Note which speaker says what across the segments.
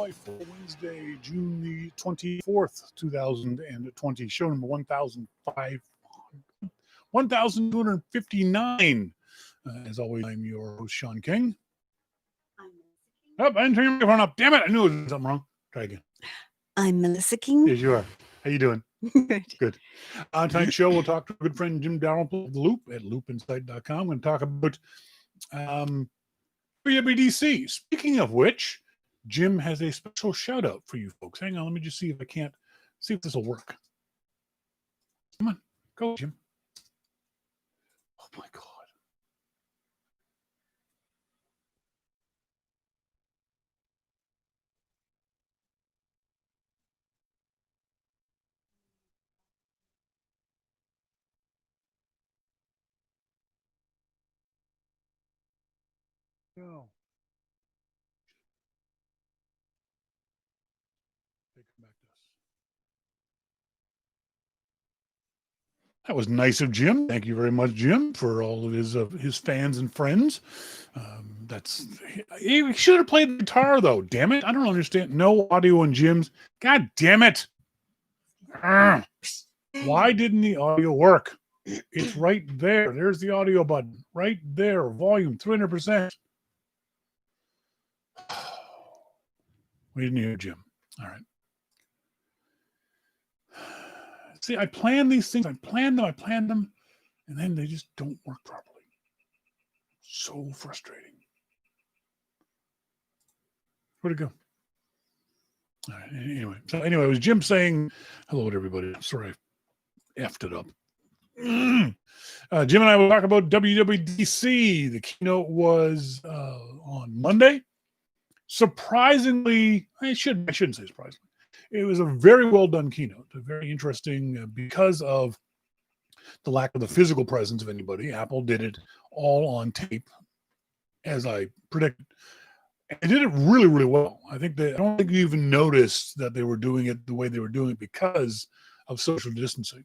Speaker 1: Life for Wednesday, June the 24th, 2020. Show number 1,259. As always, I'm your host, Shawn King. Oh, I didn't turn your microphone up. Damn it. I knew it was something wrong. Try again.
Speaker 2: I'm Melissa King.
Speaker 1: Yes, you are. How you doing?
Speaker 2: Good.
Speaker 1: Good. On tonight's show, we'll talk to a good friend, Jim Dalrymple of The Loop at loopinsight.com. I'm going to talk about WWDC. Speaking of which, Jim has a special shout out for you folks. Hang on, let me just see if this will work. Come on, go, Jim. Oh my God. Go. Take it back to us. That was nice of Jim. Thank you very much, Jim, for all of his fans and friends. He should have played the guitar though. Damn it! I don't understand. No audio on Jim's. God damn it! Why didn't the audio work? It's right there. There's the audio button right there. Volume 300%. We didn't hear Jim. All right. See, I plan these things. I plan them, and then they just don't work properly. So frustrating. Where'd it go? All right. Anyway, it was Jim saying hello to everybody. I'm sorry I effed it up. Jim and I will talk about WWDC. The keynote was on Monday. Surprisingly, I shouldn't say surprisingly. It was a very well done keynote, very interesting because of the lack of the physical presence of anybody. Apple did it all on tape, as I predicted. They did it really, really well. I don't think you even noticed that they were doing it the way they were doing it because of social distancing.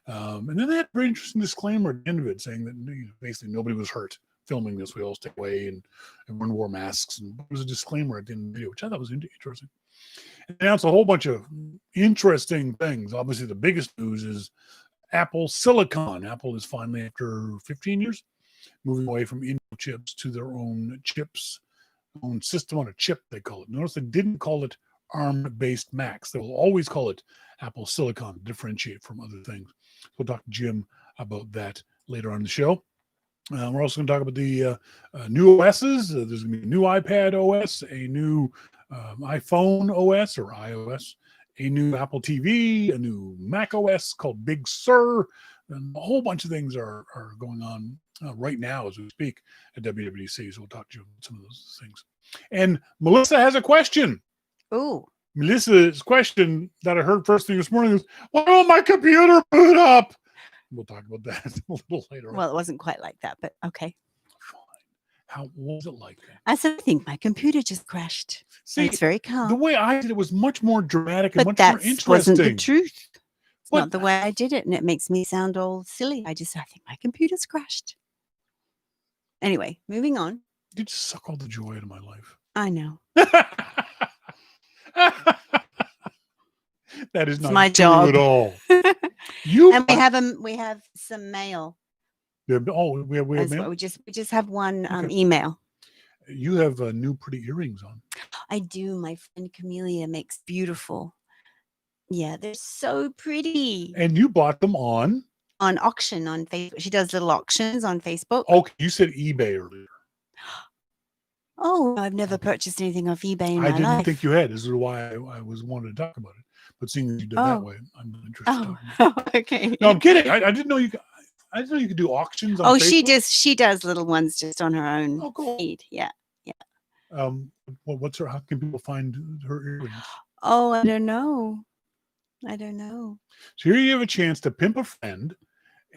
Speaker 1: And then they had a very interesting disclaimer at the end of it saying that basically nobody was hurt filming this. We all stay away and everyone wore masks. And there was a disclaimer at the end of the video, which I thought was interesting. It announced a whole bunch of interesting things. Obviously, the biggest news is Apple Silicon. Apple is finally, after 15 years, moving away from Intel chips to their own chips, own system on a chip, they call it. Notice they didn't call it ARM-based Macs. They will always call it Apple Silicon to differentiate from other things. So we'll talk to Jim about that later on in the show. We're also going to talk about the new OSs. There's going to be a new iPad OS, a new iPhone OS or iOS, a new Apple TV, a new Mac OS called Big Sur, and a whole bunch of things are going on right now as we speak at WWDC. So we'll talk to you about some of those things. And Melissa has a question.
Speaker 2: Ooh.
Speaker 1: Melissa's question that I heard first thing this morning was, why won't my computer boot up? We'll talk about that a little later on.
Speaker 2: Well, it wasn't quite like that, but okay.
Speaker 1: Fine. How was it like that?
Speaker 2: I think my computer just crashed.
Speaker 1: See,
Speaker 2: it's very calm.
Speaker 1: The way I did it was much more dramatic and
Speaker 2: but
Speaker 1: much more
Speaker 2: that
Speaker 1: interesting.
Speaker 2: wasn't the truth. It's
Speaker 1: What?
Speaker 2: not the way I did it, and it makes me sound all silly. I think my computer's crashed. Anyway, moving on.
Speaker 1: You just suck all the joy out of my life.
Speaker 2: I know.
Speaker 1: That is not
Speaker 2: my
Speaker 1: true
Speaker 2: job
Speaker 1: at all.
Speaker 2: And we have some mail.
Speaker 1: We have mail.
Speaker 2: Well. We just have one
Speaker 1: Okay.
Speaker 2: email.
Speaker 1: You have new pretty earrings on.
Speaker 2: I do. My friend Camellia makes beautiful. Yeah, they're so pretty.
Speaker 1: And you bought them on
Speaker 2: auction on Facebook. She does little auctions on Facebook.
Speaker 1: Okay, you said eBay earlier.
Speaker 2: Oh, I've never purchased anything off eBay in my life.
Speaker 1: I didn't think you had. This is why I was wanted to talk about it. But seeing as you did that way, I'm not interested. In talking about it.
Speaker 2: Okay.
Speaker 1: No, I'm kidding. I didn't know you could. I didn't know you could do auctions on Facebook.
Speaker 2: She does little ones just on her own
Speaker 1: cool.
Speaker 2: feed. Yeah.
Speaker 1: What's her? How can people find her earrings?
Speaker 2: Oh, I don't know.
Speaker 1: So here you have a chance to pimp a friend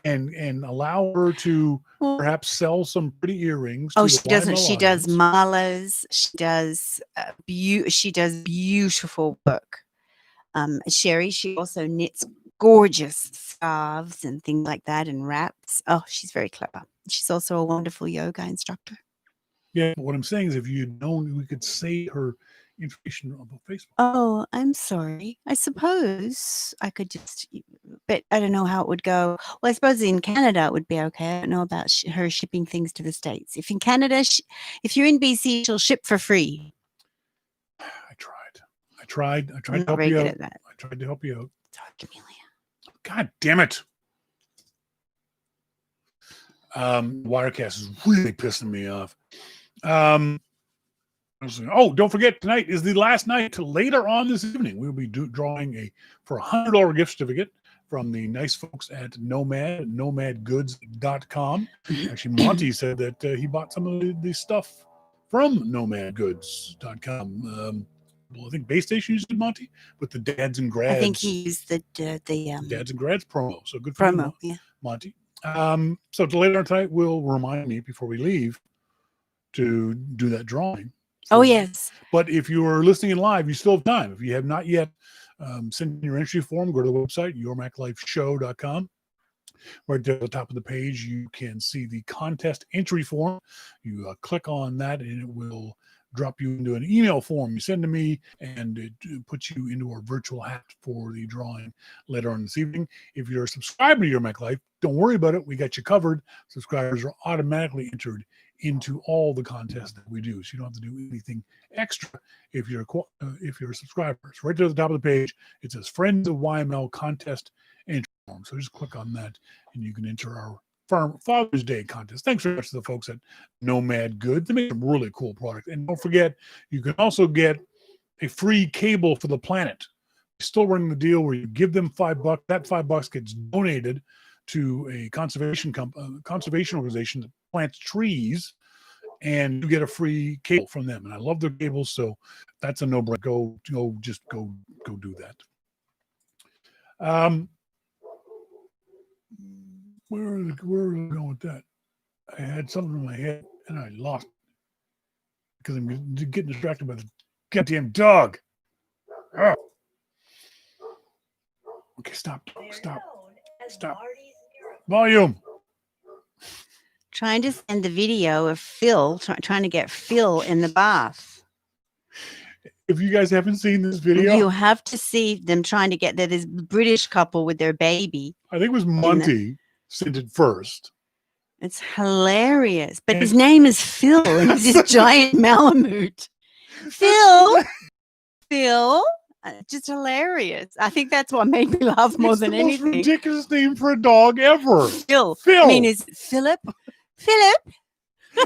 Speaker 1: and allow her to perhaps sell some pretty earrings.
Speaker 2: She doesn't. She does malas. She does beautiful work. Sherry, she also knits gorgeous scarves and things like that and wraps. Oh, she's very clever. She's also a wonderful yoga instructor.
Speaker 1: Yeah, what I'm saying is if you had known we could say her information about Facebook.
Speaker 2: Oh, I'm sorry. I suppose I could just, but I don't know how it would go. Well, I suppose in Canada it would be okay. I don't know about her shipping things to the States. If in Canada, if you're in BC, she'll ship for free.
Speaker 1: I tried
Speaker 2: I'm
Speaker 1: to
Speaker 2: not
Speaker 1: help
Speaker 2: very
Speaker 1: you
Speaker 2: good
Speaker 1: out.
Speaker 2: at that.
Speaker 1: I tried to help you out.
Speaker 2: Sorry, Camellia.
Speaker 1: God damn it. Wirecast is really pissing me off. Oh, don't forget, tonight is the last night. Later on this evening, we'll be drawing for $100 gift certificate from the nice folks at nomadgoods.com. Actually, Monty said that he bought some of the stuff from nomadgoods.com. Well, I think Base Station used it, Monty, with the Dads and Grads.
Speaker 2: I think he used the
Speaker 1: Dads and Grads promo. So good for
Speaker 2: promo,
Speaker 1: you,
Speaker 2: yeah.
Speaker 1: Monty. So later on tonight, will remind me before we leave to do that drawing.
Speaker 2: Oh, yes.
Speaker 1: But if you are listening in live, you still have time. If you have not yet sent in your entry form, go to the website, yourmaclifeshow.com. Right there at the top of the page, you can see the contest entry form. You click on that, and it will drop you into an email form. You send to me, and it puts you into our virtual hat for the drawing later on this evening. If you're a subscriber to Your Mac Life, don't worry about it. We got you covered. Subscribers are automatically entered into all the contests that we do, so you don't have to do anything extra if you're a subscriber. So right there at the top of the page, it says Friends of YML Contest Entry Form. So just click on that, and you can enter our Father's Day contest. Thanks very much to the folks at Nomad Goods. They make some really cool product. And don't forget, you can also get a free cable for the planet. Still running the deal where you give them $5. That $5 gets donated to a conservation organization that plants trees, and you get a free cable from them. And I love their cables, so that's a no-brainer. Go do that. Where are we going with that? I had something in my head and I lost it because I'm getting distracted by the goddamn dog. Oh. Okay, stop. Volume.
Speaker 2: Trying to send the video of Phil, trying to get Phil in the bath.
Speaker 1: If you guys haven't seen this video,
Speaker 2: you have to see them trying to get there. This British couple with their baby.
Speaker 1: I think it was Monty sent it first.
Speaker 2: It's hilarious. But his name is Phil, and he's this giant Malamute. Phil. Just hilarious. I think that's what made me laugh more than anything.
Speaker 1: It's the most ridiculous name for a dog ever.
Speaker 2: Phil. I mean, is Philip?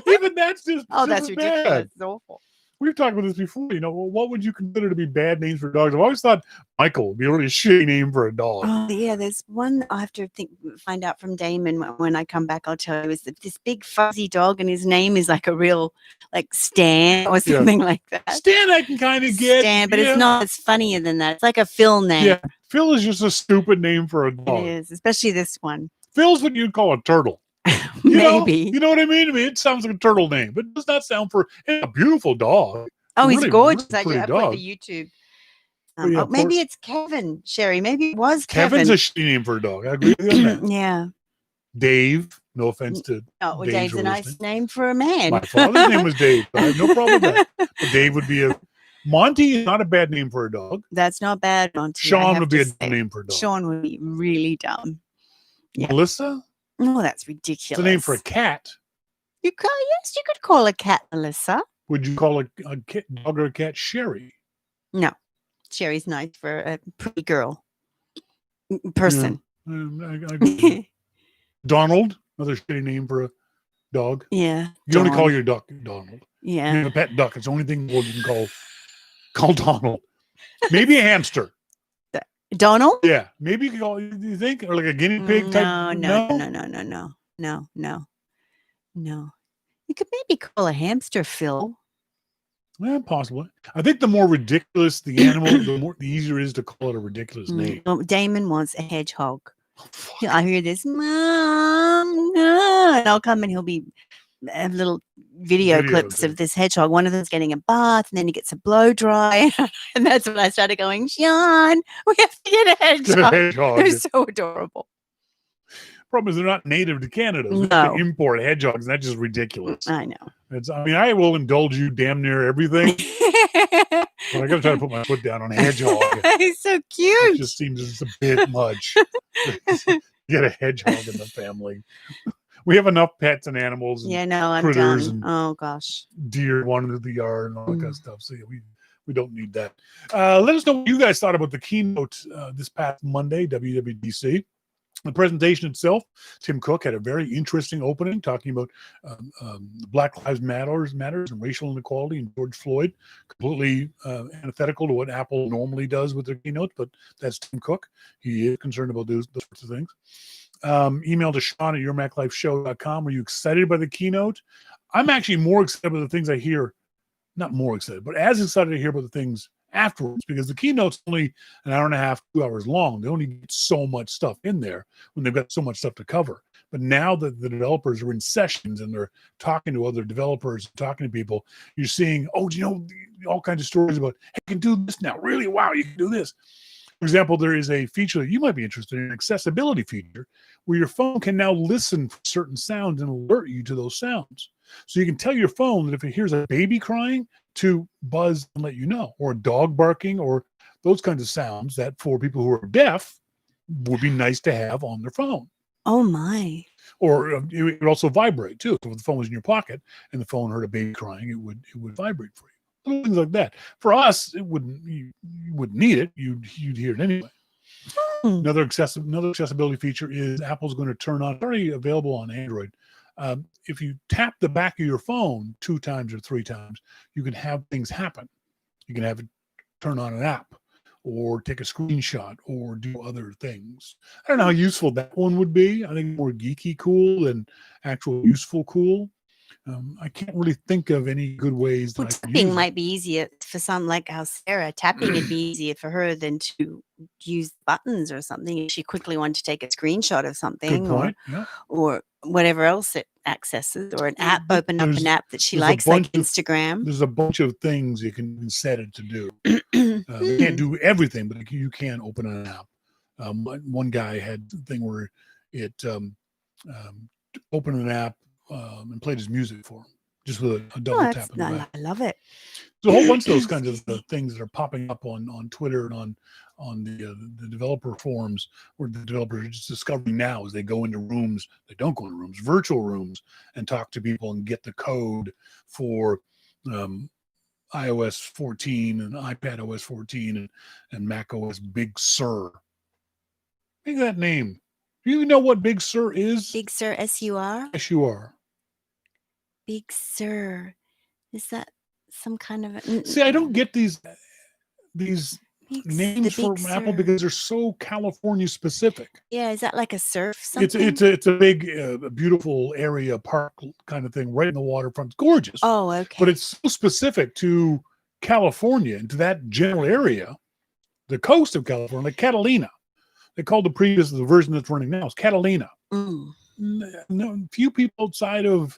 Speaker 1: Even that's just
Speaker 2: that's ridiculous.
Speaker 1: Bad.
Speaker 2: It's awful.
Speaker 1: We've talked about this before. What would you consider to be bad names for dogs? I've always thought Michael would be a really shitty name for a dog.
Speaker 2: Oh, yeah. There's one I have to find out from Damon when I come back. I'll tell you. Is this big fuzzy dog, and his name is like a real, like Stan or something like that.
Speaker 1: Stan, I can kind of get.
Speaker 2: Stan, but it's not as funnier than that. It's like a Phil name.
Speaker 1: Yeah, Phil is just a stupid name for a dog.
Speaker 2: It is, especially this one.
Speaker 1: Phil's what you'd call a turtle.
Speaker 2: Maybe.
Speaker 1: You know what I mean? It sounds like a turtle name, but it does not sound for a beautiful dog.
Speaker 2: Oh, he's gorgeous.
Speaker 1: Really
Speaker 2: I put the YouTube. Maybe it's Kevin, Sherry. Maybe it was Kevin.
Speaker 1: Kevin's a shitty name for a dog. I agree with you on that.
Speaker 2: Yeah.
Speaker 1: Dave. No offense to.
Speaker 2: Oh, Dave's a nice name for a man.
Speaker 1: My father's name was Dave. I have no problem with that. But Dave would be Monty is not a bad name for a dog.
Speaker 2: That's not bad, Monty.
Speaker 1: Shawn would be a dumb name for a dog.
Speaker 2: Shawn would be really dumb.
Speaker 1: Yeah. Melissa?
Speaker 2: Oh, that's ridiculous.
Speaker 1: It's a name for a cat.
Speaker 2: Yes, you could call a cat Melissa.
Speaker 1: Would you call a dog or a cat Sherry?
Speaker 2: No. Sherry's nice for a pretty girl. Person.
Speaker 1: Yeah. Donald, another shitty name for a dog.
Speaker 2: Yeah.
Speaker 1: You only call your duck Donald.
Speaker 2: Yeah.
Speaker 1: You have a pet duck. It's the only thing you can call Donald. Maybe a hamster.
Speaker 2: Donald?
Speaker 1: Yeah. Maybe you can call, you think? Or like a guinea pig type?
Speaker 2: No. You could maybe call a hamster Phil.
Speaker 1: Yeah, possibly. I think the more ridiculous the animal, the easier it is to call it a ridiculous name.
Speaker 2: Well, Damon wants a hedgehog. I hear this, Mom, no. And I'll come and he'll be little video clips of this hedgehog. One of them's getting a bath, and then he gets a blow dry. And that's when I started going, Shawn, we have to get a hedgehog. They're so adorable.
Speaker 1: Problem is they're not native to Canada.
Speaker 2: No.
Speaker 1: They import hedgehogs, and that's just ridiculous.
Speaker 2: I know.
Speaker 1: I will indulge you damn near everything. But I got to try to put my foot down on hedgehog.
Speaker 2: He's so
Speaker 1: It
Speaker 2: cute.
Speaker 1: just seems it's a bit much. Get a hedgehog in the family. We have enough pets and animals and
Speaker 2: Yeah, no, I'm
Speaker 1: critters
Speaker 2: done.
Speaker 1: and
Speaker 2: Oh gosh.
Speaker 1: deer wandering through the yard and all that kind of stuff. So yeah, we don't need that. Let us know what you guys thought about the keynote this past Monday, WWDC. The presentation itself, Tim Cook had a very interesting opening talking about Black Lives Matters and racial inequality and George Floyd, completely antithetical to what Apple normally does with their keynote, but that's Tim Cook. He is concerned about those sorts of things. Email to Shawn at yourmaclifeshow.com. Were you excited by the keynote? I'm actually more excited about the things I hear, not more excited, but as excited to hear about the things afterwards, because the keynote's only an hour and a half, 2 hours long. They only get so much stuff in there when they've got so much stuff to cover. But now that the developers are in sessions and they're talking to other developers, talking to people, you're seeing, oh, you know, all kinds of stories about, hey, you can do this now. Really? Wow, you can do this. For example, there is a feature that you might be interested in, an accessibility feature, where your phone can now listen for certain sounds and alert you to those sounds. So you can tell your phone that if it hears a baby crying, to buzz and let you know, or a dog barking, or those kinds of sounds that for people who are deaf would be nice to have on their phone.
Speaker 2: Oh my.
Speaker 1: Or it would also vibrate too. So if the phone was in your pocket and the phone heard a baby crying, it would vibrate for you. Little things like that. For us, it wouldn't. You wouldn't need it. You'd hear it anyway. Another accessibility feature is Apple's going to turn on. It's already available on Android. If you tap the back of your phone 2 times or 3 times, you can have things happen. You can have it turn on an app, or take a screenshot, or do other things. I don't know how useful that one would be. I think more geeky cool than actual useful cool. I can't really think of any good ways that I can
Speaker 2: Tapping
Speaker 1: use
Speaker 2: might be easier for some, like how Sarah, tapping would be easier for her than to use buttons or something. If she quickly wanted to take a screenshot of
Speaker 1: Good
Speaker 2: something,
Speaker 1: point. Yeah.
Speaker 2: or whatever else it accesses, or an app, open up an app that she
Speaker 1: there's a
Speaker 2: likes, like
Speaker 1: bunch of-
Speaker 2: Instagram.
Speaker 1: There's a bunch of things you can set it to do. You can't do everything, but you can open an app. One guy had the thing where it opened an app and played his music for him, just with a double tap in the back.
Speaker 2: I love it.
Speaker 1: There's a whole bunch of those kinds of things that are popping up on Twitter and on the developer forums, where the developers are just discovering now as they go into rooms. They don't go into rooms, virtual rooms, and talk to people and get the code for iOS 14 and iPad OS 14 and Mac OS Big Sur. Think of that name. Do you even know what Big Sur is?
Speaker 2: Big Sur, S-U-R?
Speaker 1: S-U-R.
Speaker 2: Big Sur. Is that some kind of a...
Speaker 1: See, I don't get these names
Speaker 2: the
Speaker 1: for
Speaker 2: Big
Speaker 1: Apple
Speaker 2: Sur.
Speaker 1: because they're so California specific.
Speaker 2: Yeah, is that like a surf something?
Speaker 1: It's a big, beautiful area, park kind of thing, right in the waterfront. It's gorgeous.
Speaker 2: Oh, okay.
Speaker 1: But it's so specific to California and to that general area, the coast of California, like Catalina. They called the version that's running now is Catalina. No, few people outside of,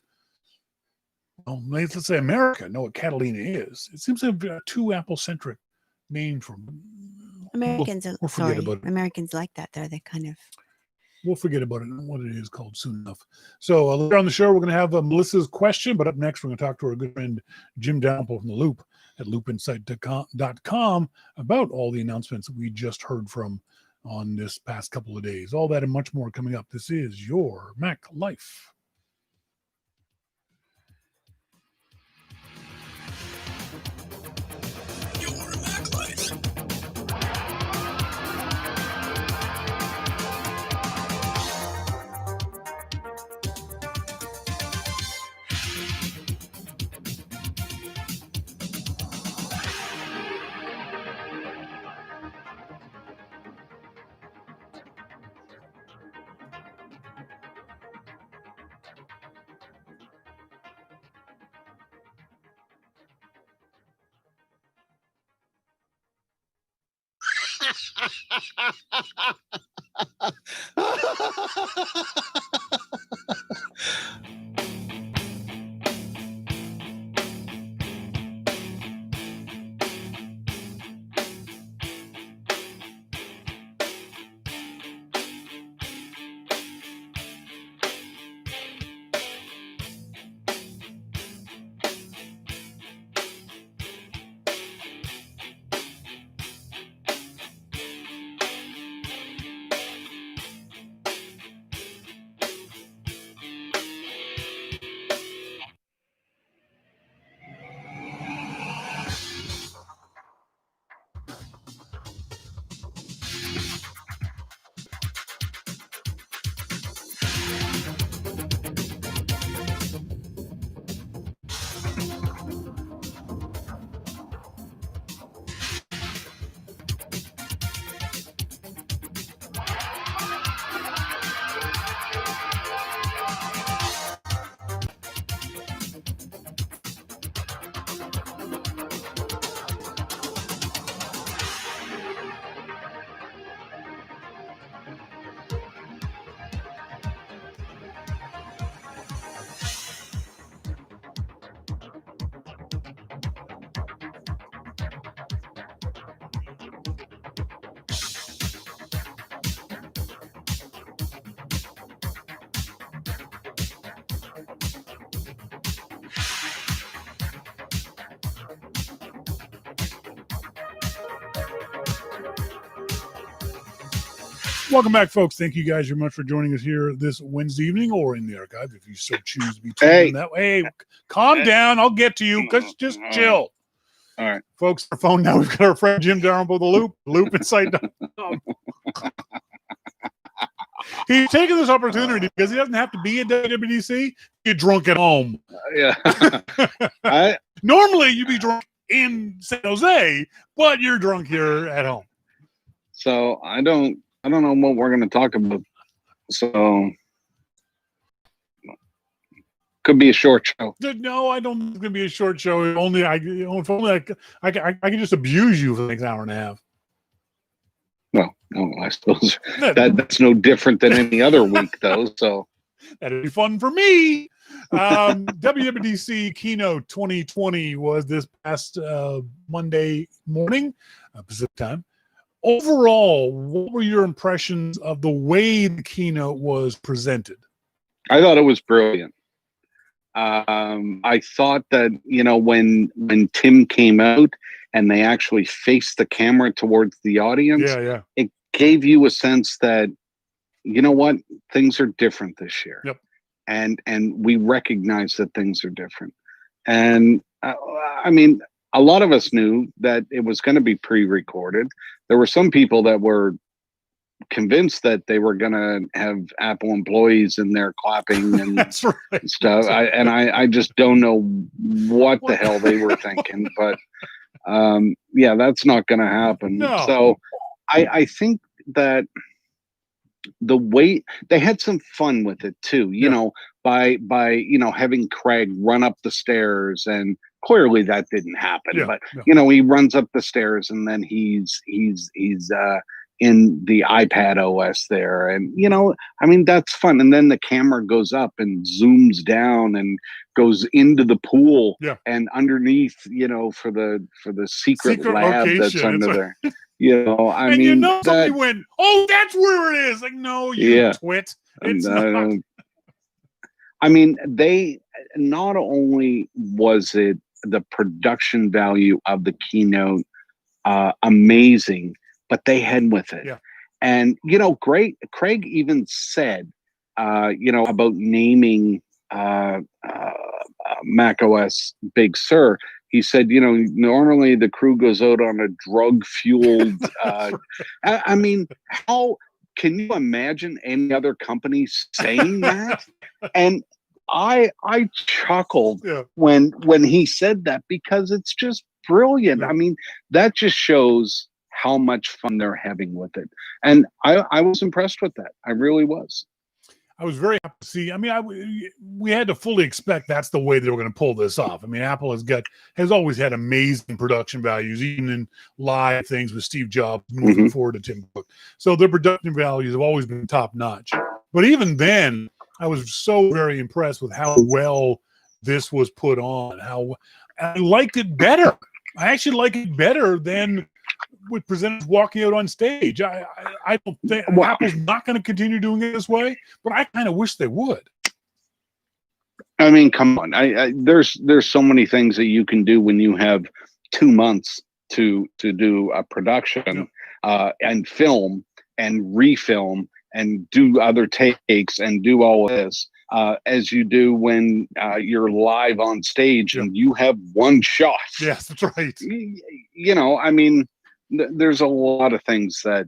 Speaker 1: let's say America know what Catalina is. It seems to have a too Apple-centric name for
Speaker 2: Americans.
Speaker 1: We'll forget about it.
Speaker 2: Americans like that, though. They kind of...
Speaker 1: We'll forget about it and what it is called soon enough. So later on the show, we're going to have Melissa's question, but up next, we're going to talk to our good friend Jim Dalrymple from The Loop at loopinsight.com about all the announcements that we just heard from on this past couple of days. All that and much more coming up. This is Your Mac Life. Welcome back, folks. Thank you guys very much for joining us here this Wednesday evening or in the archive if you so choose to be tuned in that way. Hey, calm down. I'll get to you. Just chill.
Speaker 3: All right.
Speaker 1: Folks, our phone now. We've got our friend Jim Dalrymple, the Loop Inside. He's taking this opportunity because he doesn't have to be at WWDC. Get drunk at home.
Speaker 3: Yeah.
Speaker 1: Normally, you'd be drunk in San Jose, but you're drunk here at home.
Speaker 3: So I don't know what we're going to talk about. So could be a short show.
Speaker 1: No, I don't think it's going to be a short show. If only I can just abuse you for the next hour and a half.
Speaker 3: Well, no, I suppose that's no different than any other week, though. So
Speaker 1: that'd be fun for me. WWDC Keynote 2020 was this past Monday morning, Pacific time. Overall, what were your impressions of the way the keynote was presented?
Speaker 3: I thought it was brilliant. I thought that, when Tim came out and they actually faced the camera towards the audience, it gave you a sense that, you know what, things are different this year.
Speaker 1: Yep.
Speaker 3: And we recognize that things are different. And I mean, a lot of us knew that it was going to be pre-recorded. There were some people that were convinced that they were going to have Apple employees in there clapping and
Speaker 1: That's right.
Speaker 3: stuff. I just don't know what the hell they were thinking, but that's not going to happen.
Speaker 1: No.
Speaker 3: So I think that the way they had some fun with it too, by having Craig run up the stairs, and clearly that didn't happen. But he runs up the stairs and then he's in the iPad OS there, and that's fun. And then the camera goes up and zooms down and goes into the pool, and underneath, for the secret lab
Speaker 1: location,
Speaker 3: that's under there.
Speaker 1: Somebody went, "Oh, that's where it is." Like, no, you twit. It's not.
Speaker 3: I mean, they not only was it the production value of the keynote amazing, but they had with it.
Speaker 1: Yeah.
Speaker 3: And Craig even said, about naming Mac OS Big Sur. He said, normally the crew goes out on a drug-fueled. I mean, how can you imagine any other company saying that? And I chuckled when he said that, because it's just brilliant. Yeah. I mean, that just shows how much fun they're having with it. And I was impressed with that. I really was.
Speaker 1: I was very happy to see. I mean, we had to fully expect that's the way they were going to pull this off. I mean, Apple has always had amazing production values, even in live things with Steve Jobs moving forward to Tim Cook. So their production values have always been top notch. But even then, I was so very impressed with how well this was put on. How I liked it better. I actually like it better than with presenters walking out on stage. I don't think Apple's not going to continue doing it this way, but I kind of wish they would.
Speaker 3: I mean, come on. There's so many things that you can do when you have 2 months to do a production and film and refilm and do other takes and do all of this as you do when you're live on stage and you have one shot.
Speaker 1: Yes, that's right.
Speaker 3: I mean, there's a lot of things that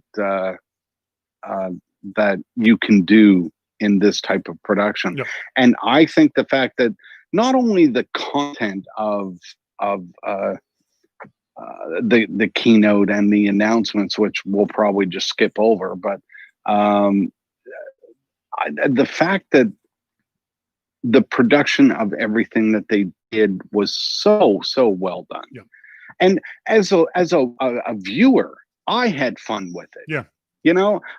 Speaker 3: that you can do in this type of production. Yep. And I think the fact that not only the content of the keynote and the announcements, which we'll probably just skip over, but the fact that the production of everything that they did was so well done. Yep. And as a viewer, I had fun with it.
Speaker 1: Yeah.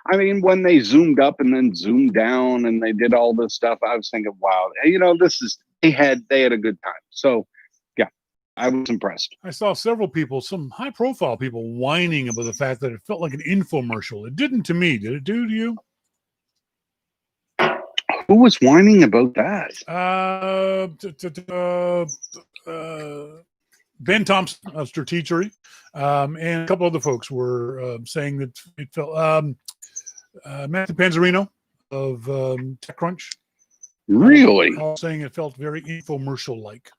Speaker 3: I mean, when they zoomed up and then zoomed down and they did all this stuff, I was thinking, wow, they had a good time. So yeah, I was impressed.
Speaker 1: I saw several people, some high profile people, whining about the fact that it felt like an infomercial. It didn't to me. Did it do to you?
Speaker 3: Who was whining about that?
Speaker 1: Ben Thompson of Strategery, and a couple other folks were saying that it felt Matthew Panzarino of TechCrunch.
Speaker 3: Really?
Speaker 1: All saying it felt very infomercial-like.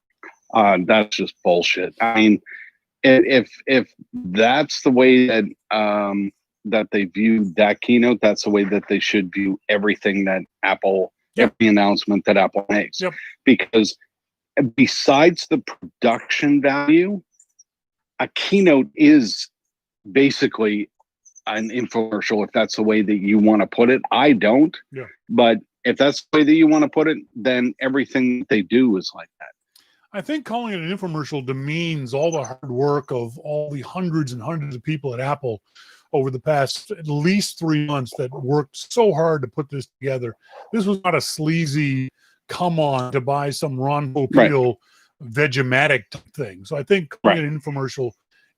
Speaker 3: That's just bullshit. I mean, if that's the way that that they view that keynote, that's the way that they should view everything that Apple, every announcement that Apple makes. Because besides the production value, a keynote is basically an infomercial, if that's the way that you want to put it. I don't. But if that's the way that you want to put it, then everything they do is like that.
Speaker 1: I think calling it an infomercial demeans all the hard work of all the hundreds and hundreds of people at Apple over the past at least 3 months that worked so hard to put this together. This was not a sleazy come on to buy some Ron Popeil Vegematic thing. So I think calling it an infomercial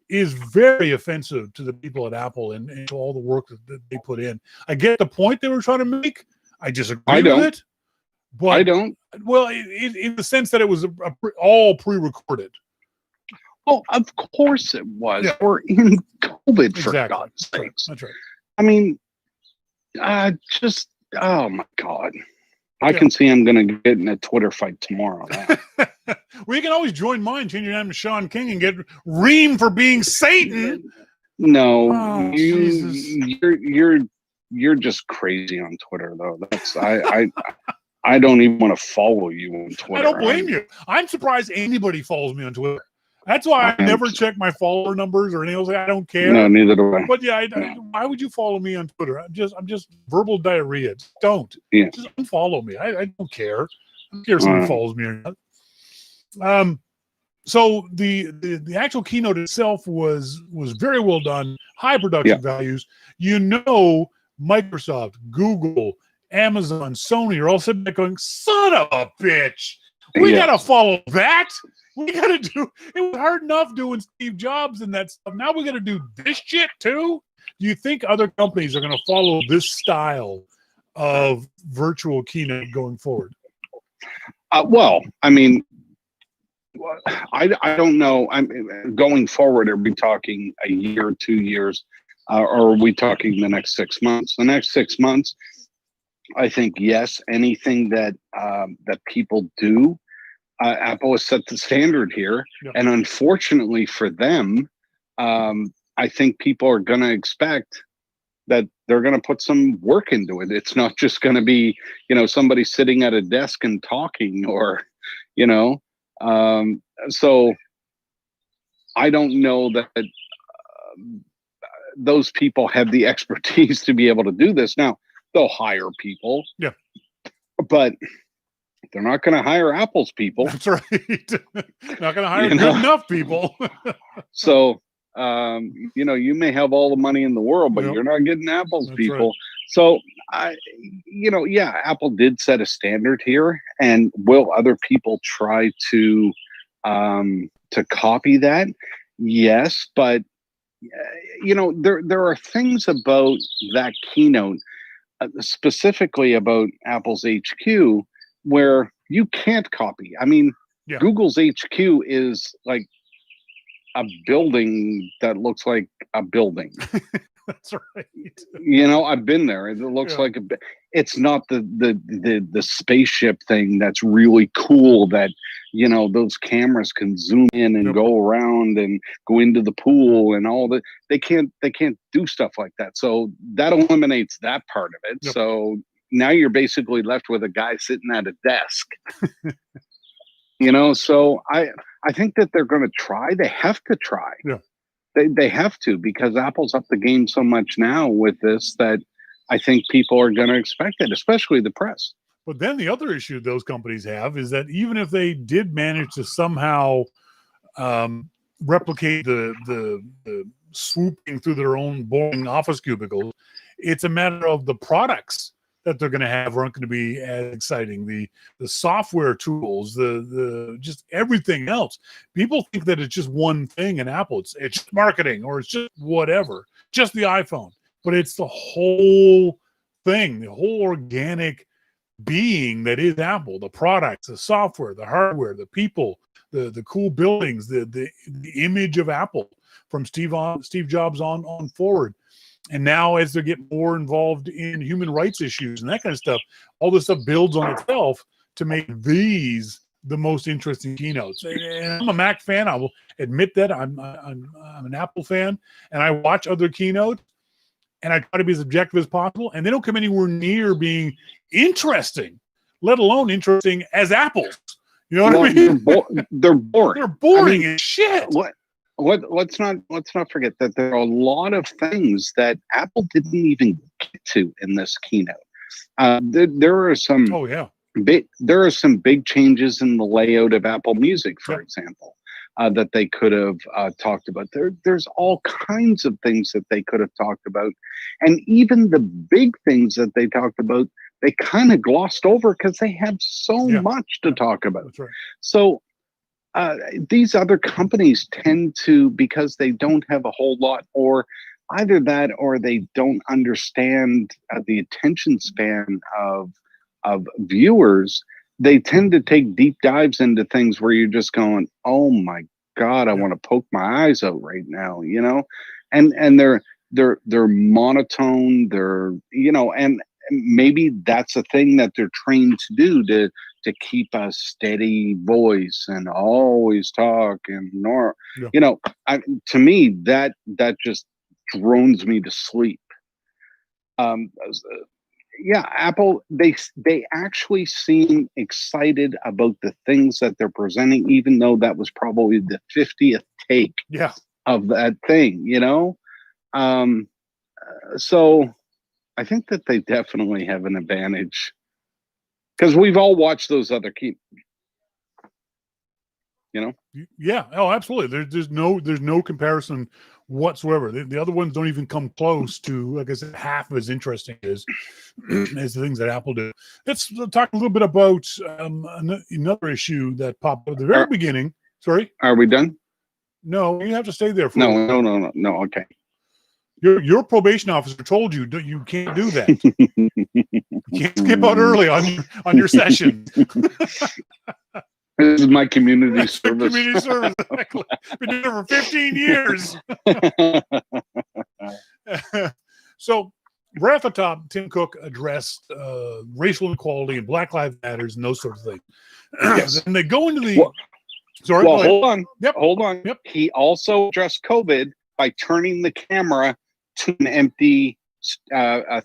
Speaker 1: is very offensive to the people at Apple and to all the work that they put in. I get the point they were trying to make. I disagree with it. But
Speaker 3: I don't.
Speaker 1: Well, in the sense that it was all pre-recorded.
Speaker 3: Oh, of course it was. We're in COVID, for God's sakes.
Speaker 1: That's right.
Speaker 3: I mean, just, oh my God. I can see I'm going to get in a Twitter fight tomorrow.
Speaker 1: Well, you can always join mine, change your name to Shawn King, and get reamed for being Satan.
Speaker 3: No, you're just crazy on Twitter, though. That's I don't even want to follow you on Twitter.
Speaker 1: I don't blame you. I'm surprised anybody follows me on Twitter. That's why I never check my follower numbers or anything. I don't care.
Speaker 3: No, neither do I.
Speaker 1: But why would you follow me on Twitter? I'm just verbal diarrhea. Just don't. Just unfollow me. I don't care. I don't care if someone follows me or not. So the actual keynote itself was very well done. High production values. Microsoft, Google, Amazon, Sony are all sitting there going, son of a bitch. We got to follow that. We got to do it. Was hard enough doing Steve Jobs and that stuff. Now we got to do this shit too. Do you think other companies are going to follow this style of virtual keynote going forward?
Speaker 3: Well, I mean, I don't know. I'm going forward. Are we talking a year, 2 years, or are we talking the next 6 months? The next 6 months, I think yes. Anything that that people do. Apple has set the standard here, and unfortunately for them, I think people are going to expect that they're going to put some work into it. It's not just going to be, somebody sitting at a desk and talking, or, so I don't know that those people have the expertise to be able to do this. Now, they'll hire people, but they're not going to hire Apple's people.
Speaker 1: That's right. Not going to hire good enough people.
Speaker 3: So, you may have all the money in the world, but you're not getting Apple's people. Right. So, Apple did set a standard here, and will other people try to copy that? Yes, but there are things about that keynote, specifically about Apple's HQ, where you can't copy. I mean, Google's HQ is like a building that looks like a building.
Speaker 1: That's right.
Speaker 3: I've been there. It looks like it's not the spaceship thing that's really cool that, those cameras can zoom in and go around and go into the pool and all that. They can't do stuff like that. So that eliminates that part of it. So now you're basically left with a guy sitting at a desk. So I think that they're going to try. They have to try. They have to, because Apple's up the game so much now with this that I think people are going to expect it, especially the press.
Speaker 1: But then the other issue those companies have is that even if they did manage to somehow replicate the swooping through their own boring office cubicles, it's a matter of the products that they're going to have aren't going to be as exciting. The software tools, the just everything else. People think that it's just one thing in Apple. It's just marketing, or it's just whatever, just the iPhone. But it's the whole thing, the whole organic being that is Apple. The products, the software, the hardware, the people, the cool buildings, the image of Apple from Steve Jobs on forward. And now as they get more involved in human rights issues and that kind of stuff, all this stuff builds on itself to make these the most interesting keynotes. And I'm a Mac fan. I will admit that. I'm an Apple fan, and I watch other keynotes, and I try to be as objective as possible, and they don't come anywhere near being interesting, let alone interesting as Apple's. You know what I mean?
Speaker 3: They're boring.
Speaker 1: They're boring as shit.
Speaker 3: Let's not forget that there are a lot of things that Apple didn't even get to in this keynote. There are some.
Speaker 1: Oh yeah.
Speaker 3: There are some big changes in the layout of Apple Music, for example, that they could have talked about. There's all kinds of things that they could have talked about. And even the big things that they talked about, they kind of glossed over because they have so much to talk about.
Speaker 1: That's right.
Speaker 3: So these other companies tend to, because they don't have a whole lot, or either that or they don't understand the attention span of viewers, they tend to take deep dives into things where you're just going, oh my God, I want to poke my eyes out right now, you know? And they're monotone, and maybe that's a thing that they're trained to do to keep a steady voice and always talk and to me that just drones me to sleep. Apple, they actually seem excited about the things that they're presenting, even though that was probably the 50th take of that thing, so I think that they definitely have an advantage because we've all watched those other
Speaker 1: Yeah. Oh, absolutely. There's no comparison whatsoever. The other ones don't even come close to, like I said, half as interesting as the things that Apple do. Let's talk a little bit about another issue that popped up at the very beginning. Sorry?
Speaker 3: Are we done?
Speaker 1: No, you have to stay there for
Speaker 3: No. Okay.
Speaker 1: Your probation officer told you you can't do that. You can't skip out early on your session.
Speaker 3: This is my community service.
Speaker 1: Community service, exactly. Been doing it for 15 years. So, right off the top, Tim Cook addressed racial inequality and Black Lives Matters and those sorts of things.
Speaker 3: Yes.
Speaker 1: And they go into the. Sorry.
Speaker 3: Well, hold on.
Speaker 1: Yep.
Speaker 3: Hold on.
Speaker 1: Yep.
Speaker 3: He also addressed COVID by turning the camera to an empty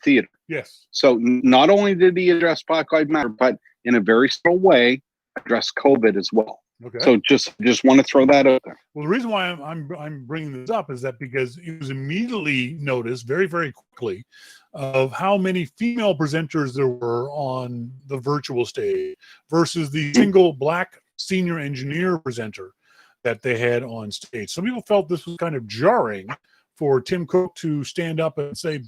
Speaker 3: theater.
Speaker 1: Yes.
Speaker 3: So not only did he address Black Lives Matter, but in a very subtle way, address COVID as well.
Speaker 1: Okay.
Speaker 3: So just want to throw that out there.
Speaker 1: Well, the reason why I'm bringing this up is that because it was immediately noticed very, very quickly of how many female presenters there were on the virtual stage versus the single Black senior engineer presenter that they had on stage. Some people felt this was kind of jarring for Tim Cook to stand up and say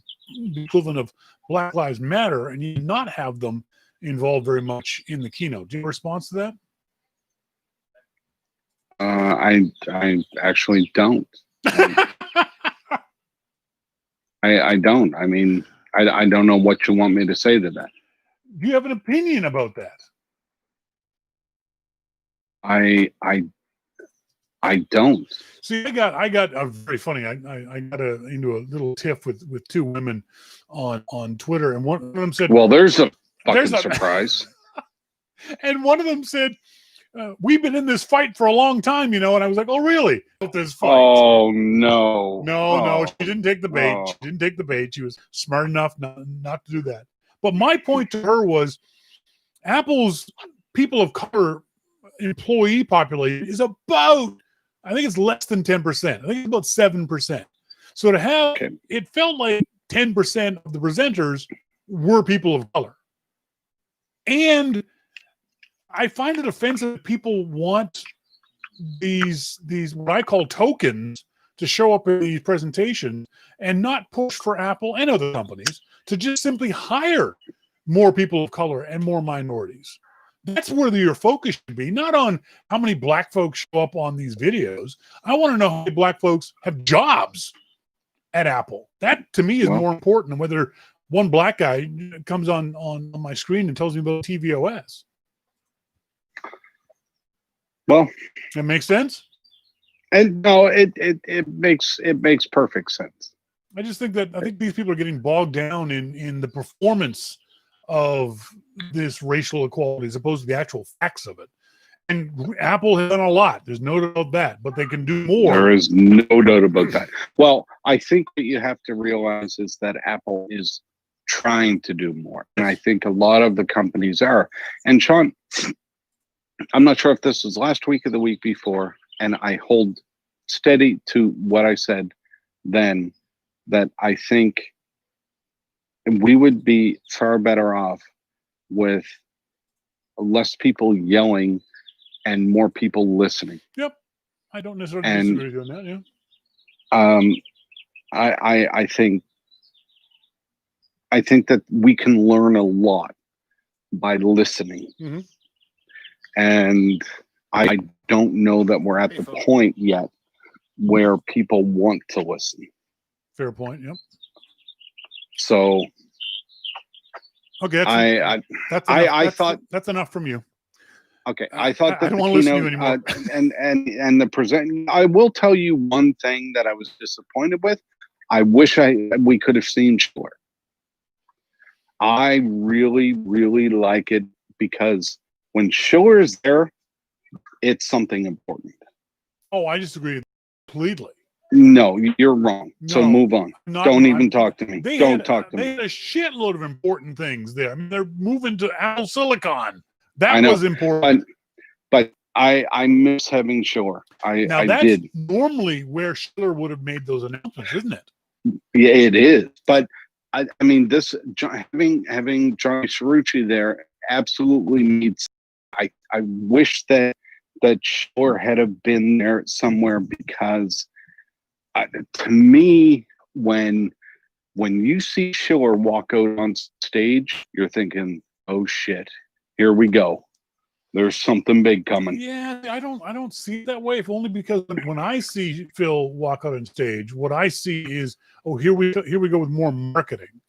Speaker 1: the equivalent of Black Lives Matter and you not have them involved very much in the keynote. Do you have a response to that?
Speaker 3: I actually don't. I don't. I mean, I don't know what you want me to say to that.
Speaker 1: Do you have an opinion about that?
Speaker 3: I don't.
Speaker 1: See, I got a very funny. I got into a little tiff with two women on Twitter, and one of them said,
Speaker 3: "Well, there's a surprise."
Speaker 1: And one of them said, "We've been in this fight for a long time, And I was like, "Oh, really? This fight?"
Speaker 3: Oh no,
Speaker 1: no, she didn't take the bait. She didn't take the bait. She was smart enough not to do that. But my point to her was, Apple's people of color employee population is about, I think it's less than 10%. I think it's about 7%. So to have, it felt like 10% of the presenters were people of color. And I find it offensive that people want these what I call tokens to show up in these presentations and not push for Apple and other companies to just simply hire more people of color and more minorities. That's where your focus should be, not on how many Black folks show up on these videos. I want to know how many Black folks have jobs at Apple. That, to me, is more important than whether one Black guy comes on my screen and tells me about tvOS.
Speaker 3: Well,
Speaker 1: that makes sense?
Speaker 3: And no, it makes perfect sense.
Speaker 1: I just think that I think these people are getting bogged down in the performance of this racial equality as opposed to the actual facts of it. And Apple has done a lot. There's no doubt about that, but they can do more.
Speaker 3: There is no doubt about that. Well, I think what you have to realize is that Apple is trying to do more. And I think a lot of the companies are. And Shawn, I'm not sure if this was last week or the week before, and I hold steady to what I said then, that I think we would be far better off with less people yelling and more people listening.
Speaker 1: Yep. I don't necessarily disagree with you on that, yeah.
Speaker 3: I think that we can learn a lot by listening.
Speaker 1: Mm-hmm.
Speaker 3: And I don't know that we're at the point yet where people want to listen.
Speaker 1: Fair point, yep.
Speaker 3: So
Speaker 1: okay, that's enough from you.
Speaker 3: Okay, I thought that
Speaker 1: I don't want to listen to you anymore.
Speaker 3: and the present. I will tell you one thing that I was disappointed with. I wish we could have seen Schiller. I really, really like it because when Schiller is there, it's something important.
Speaker 1: Oh, I disagree completely.
Speaker 3: No, you're wrong. So
Speaker 1: No,
Speaker 3: move on. Don't even talk to me. Don't talk to me.
Speaker 1: They had a shitload of important things there. I mean, they're moving to Apple Silicon. That
Speaker 3: I know,
Speaker 1: was important.
Speaker 3: But I miss having Schiller. I
Speaker 1: That's
Speaker 3: did.
Speaker 1: Normally where Schiller would have made those announcements, isn't it?
Speaker 3: Yeah, it is. But I mean, this having Johnny Cerrucci there absolutely needs. I wish that Schiller had have been there somewhere because to me, when you see Schiller walk out on stage, you're thinking, "Oh shit, here we go. There's something big coming."
Speaker 1: Yeah, I don't see it that way. If only because when I see Phil walk out on stage, what I see is, oh, here we go with more marketing.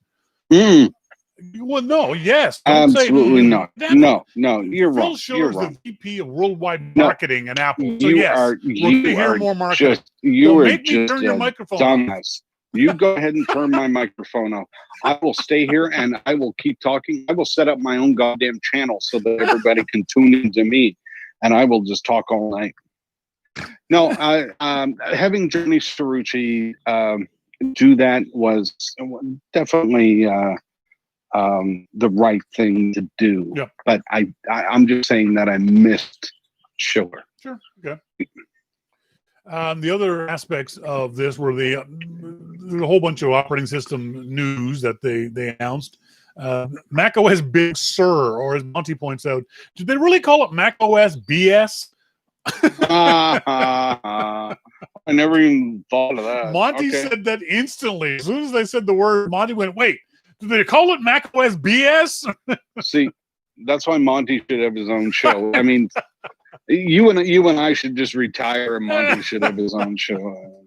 Speaker 1: Well, no, yes,
Speaker 3: absolutely not. No, you're wrong.
Speaker 1: Phil Schiller's the VP of Worldwide
Speaker 3: No,
Speaker 1: Marketing at Apple. So
Speaker 3: you
Speaker 1: yes,
Speaker 3: are
Speaker 1: we're going to hear more marketing.
Speaker 3: Make
Speaker 1: me turn your microphone
Speaker 3: dumbass. You go ahead and turn my microphone off. I will stay here and I will keep talking. I will set up my own goddamn channel so that everybody can tune into me, and I will just talk all night. No, having Johnny Cerrucci do that was definitely the right thing to do.
Speaker 1: Yep.
Speaker 3: But I'm just saying that I missed Schiller.
Speaker 1: Sure. Okay. The other aspects of this were there's a whole bunch of operating system news that they announced. Mac OS Big Sur, or as Monty points out, did they really call it Mac OS BS?
Speaker 3: I never even thought of that.
Speaker 1: Monty said that instantly. As soon as they said the word, Monty went, wait, did they call it Mac OS BS?
Speaker 3: See, that's why Monty should have his own show. I mean, you and I should just retire, and Monty should have his own show.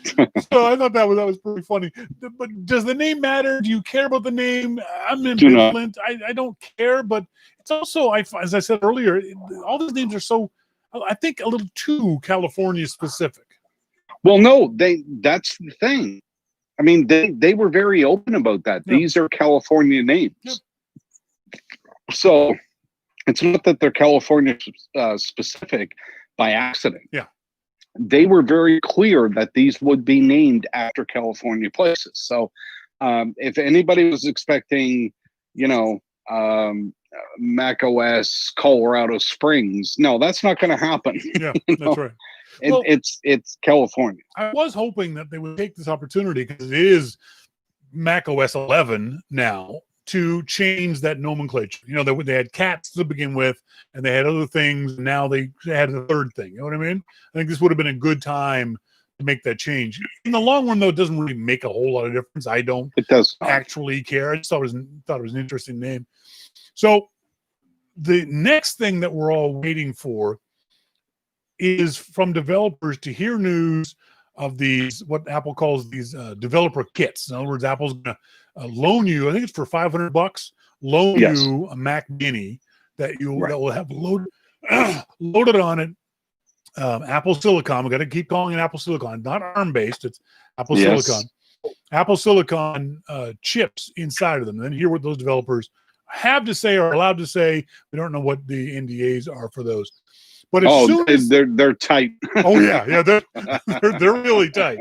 Speaker 1: So I thought that was pretty funny. But does the name matter? Do you care about the name? I'm ambivalent. I don't care, but it's also, as I said earlier, all these names are so, I think, a little too California specific.
Speaker 3: Well, no, that's the thing. I mean, they were very open about that. Yep. These are California names. Yep. So it's not that they're California specific by accident.
Speaker 1: Yeah.
Speaker 3: They were very clear that these would be named after California places. So if anybody was expecting, Mac OS Colorado Springs, no, that's not going to happen.
Speaker 1: Yeah, that's right.
Speaker 3: It's California.
Speaker 1: I was hoping that they would take this opportunity, because it is Mac OS 11 now, to change that nomenclature. They had cats to begin with, and they had other things. And now they had a third thing. You know what I mean? I think this would have been a good time to make that change. In the long run, though, it doesn't really make a whole lot of difference. I don't actually care. I just thought it was an interesting name. So the next thing that we're all waiting for is from developers to hear news of these, what Apple calls these developer kits. In other words, Apple's going to loan you, I think it's for $500, you a Mac Mini that will have loaded on it Apple Silicon. We got to keep calling it Apple Silicon, not ARM based. It's Apple Silicon. Apple Silicon chips inside of them, and then hear what those developers have to say or allowed to say. We don't know what the NDAs are for those. But as soon as
Speaker 3: they're tight.
Speaker 1: oh yeah, they're really tight.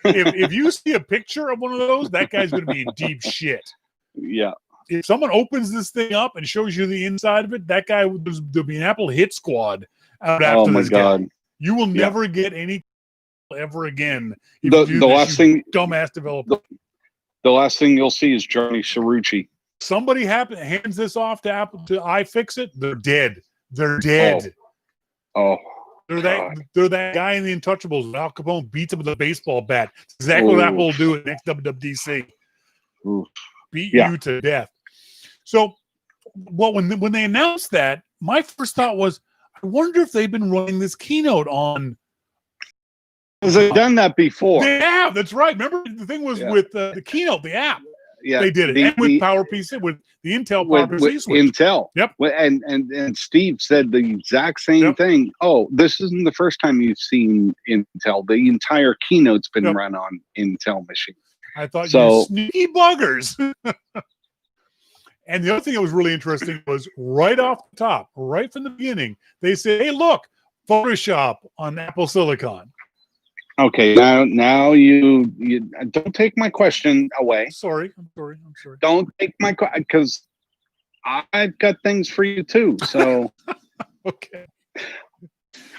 Speaker 1: If you see a picture of one of those, that guy's going to be in deep shit.
Speaker 3: Yeah.
Speaker 1: If someone opens this thing up and shows you the inside of it, that guy, there'll be an Apple hit squad out after this guy. You will never get any ever again.
Speaker 3: The last thing,
Speaker 1: dumbass developer.
Speaker 3: The last thing you'll see is Johnny Cerrucci.
Speaker 1: Somebody hands this off to Apple to iFixit. They're dead. They're dead.
Speaker 3: Oh.
Speaker 1: They're that guy in The Untouchables. Al Capone beats him with a baseball bat. It's exactly what Apple will do at next WWDC. Beat you to death. So, when they announced that, my first thought was, I wonder if they've been running this keynote on.
Speaker 3: Because they've done that before.
Speaker 1: They have. That's right. Remember, the thing was with the keynote, the app. Yeah, they did it. And with PowerPC, with the Intel PowerPC switch.
Speaker 3: Intel.
Speaker 1: Yep.
Speaker 3: And Steve said the exact same thing. Oh, this isn't the first time you've seen Intel. The entire keynote's been run on Intel machines.
Speaker 1: I thought you sneaky buggers. And the other thing that was really interesting was right off the top, right from the beginning, they said, hey, look, Photoshop on Apple Silicon.
Speaker 3: Okay, now you don't take my question away.
Speaker 1: I'm sorry.
Speaker 3: Don't take my question, because I've got things for you too. So
Speaker 1: okay.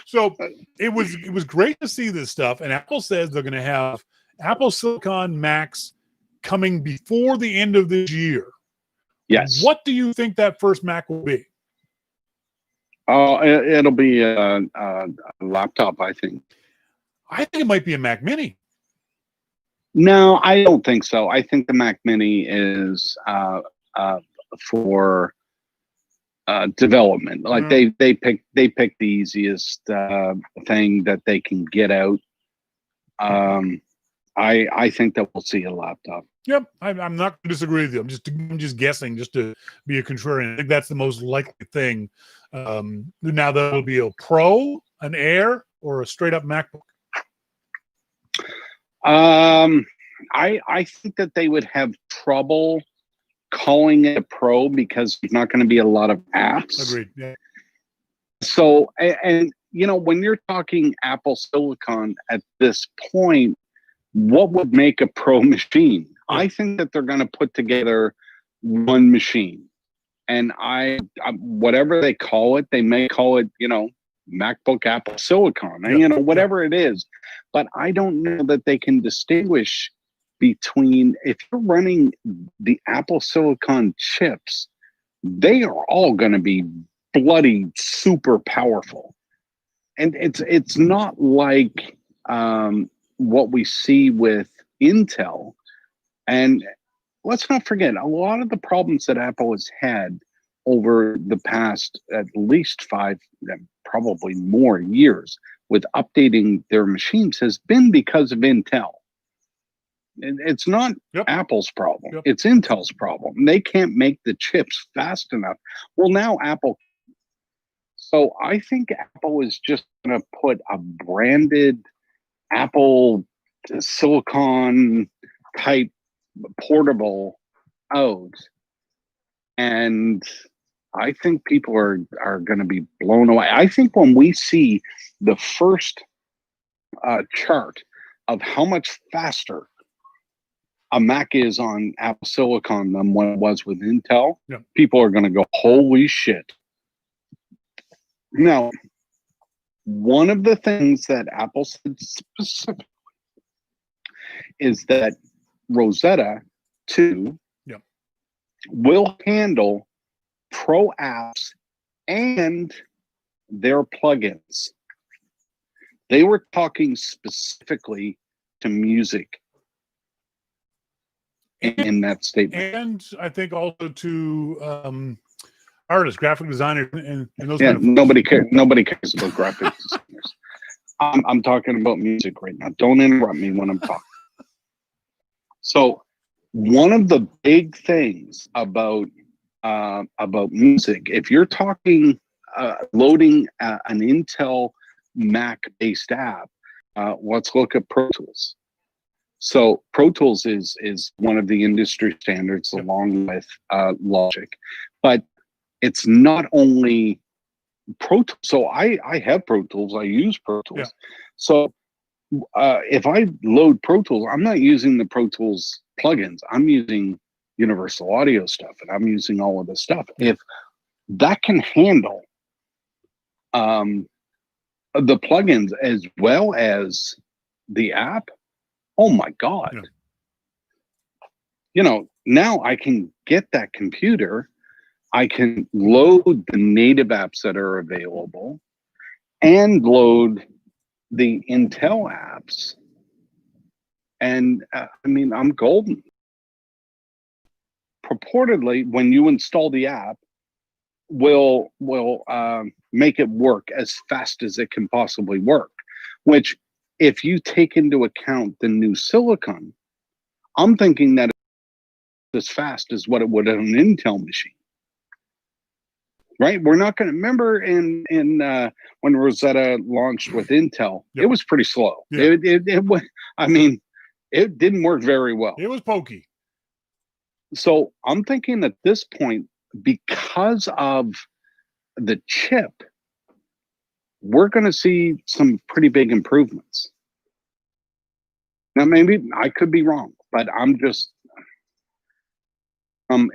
Speaker 1: So it was great to see this stuff, and Apple says they're going to have Apple Silicon Macs coming before the end of this year.
Speaker 3: Yes.
Speaker 1: What do you think that first Mac will be?
Speaker 3: Oh, it'll be a laptop, I think.
Speaker 1: I think it might be a Mac Mini.
Speaker 3: No, I don't think so. I think the Mac Mini is for development. Like they pick the easiest thing that they can get out. I think that we'll see a laptop.
Speaker 1: Yep, I'm not going to disagree with you. I'm just guessing, just to be a contrarian. I think that's the most likely thing. Now that'll be a Pro, an Air, or a straight up MacBook.
Speaker 3: I think that they would have trouble calling it a Pro because there's not going to be a lot of apps.
Speaker 1: Agreed. Yeah.
Speaker 3: So, and you know, when you're talking Apple Silicon at this point, what would make a Pro machine? I think that they're going to put together one machine, and I whatever they call it, they may call it, you know, MacBook Apple Silicon, you know, whatever it is. But I don't know that they can distinguish between, if you're running the Apple Silicon chips, they are all going to be bloody super powerful. And it's not like what we see with Intel. And let's not forget, a lot of the problems that Apple has had over the past at least 5, probably more years with updating their machines has been because of Intel. It's not Apple's problem. It's Intel's problem. They can't make the chips fast enough. Well, now Apple. So I think Apple is just going to put a branded Apple Silicon type portable out, and I think people are going to be blown away. I think when we see the first chart of how much faster a Mac is on Apple Silicon than what it was with Intel, people are going to go, holy shit. Now, one of the things that Apple said specifically is that Rosetta 2 will handle Pro apps and their plugins. They were talking specifically to music in that statement.
Speaker 1: And I think also to artists, graphic designers, and those
Speaker 3: kind
Speaker 1: of
Speaker 3: nobody cares about graphic designers. I'm talking about music right now. Don't interrupt me when I'm talking. So one of the big things about music, if you're talking loading an Intel Mac based app, let's look at Pro Tools. So Pro Tools is one of the industry standards along with Logic, but it's not only Pro Tools. So I have Pro Tools. I use Pro Tools.
Speaker 1: Yeah.
Speaker 3: So if I load Pro Tools, I'm not using the Pro Tools plugins. I'm using Universal Audio stuff, and I'm using all of this stuff. If that can handle the plugins as well as the app, oh my God.
Speaker 1: Yeah.
Speaker 3: You know, now I can get that computer, I can load the native apps that are available and load the Intel apps. And I mean, I'm golden. Purportedly, when you install the app, will make it work as fast as it can possibly work, which if you take into account the new silicon, I'm thinking that it's as fast as what it would on an Intel machine. Right? We're not going to remember in when Rosetta launched with Intel, it was pretty slow.
Speaker 1: Yeah.
Speaker 3: It was, I mean, it didn't work very well.
Speaker 1: It was pokey.
Speaker 3: So I'm thinking at this point, because of the chip, we're going to see some pretty big improvements. Now, maybe I could be wrong, but I'm just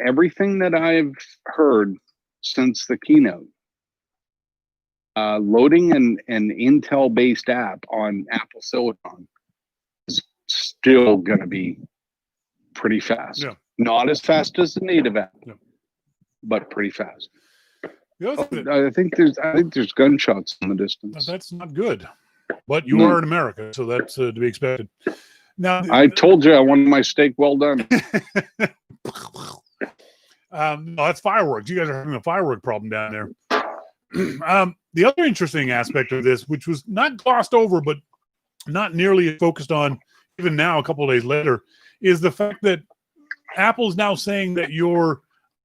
Speaker 3: everything that I've heard since the keynote, loading an Intel-based app on Apple Silicon is still going to be pretty fast.
Speaker 1: Yeah.
Speaker 3: Not as fast as the native app, but pretty fast. I think there's gunshots in the distance.
Speaker 1: That's not good, but you are in America, so that's to be expected. Now,
Speaker 3: I told you I wanted my steak well done.
Speaker 1: No, that's fireworks. You guys are having a firework problem down there. The other interesting aspect of this, which was not glossed over, but not nearly focused on even now, a couple of days later, is the fact that Apple's now saying that your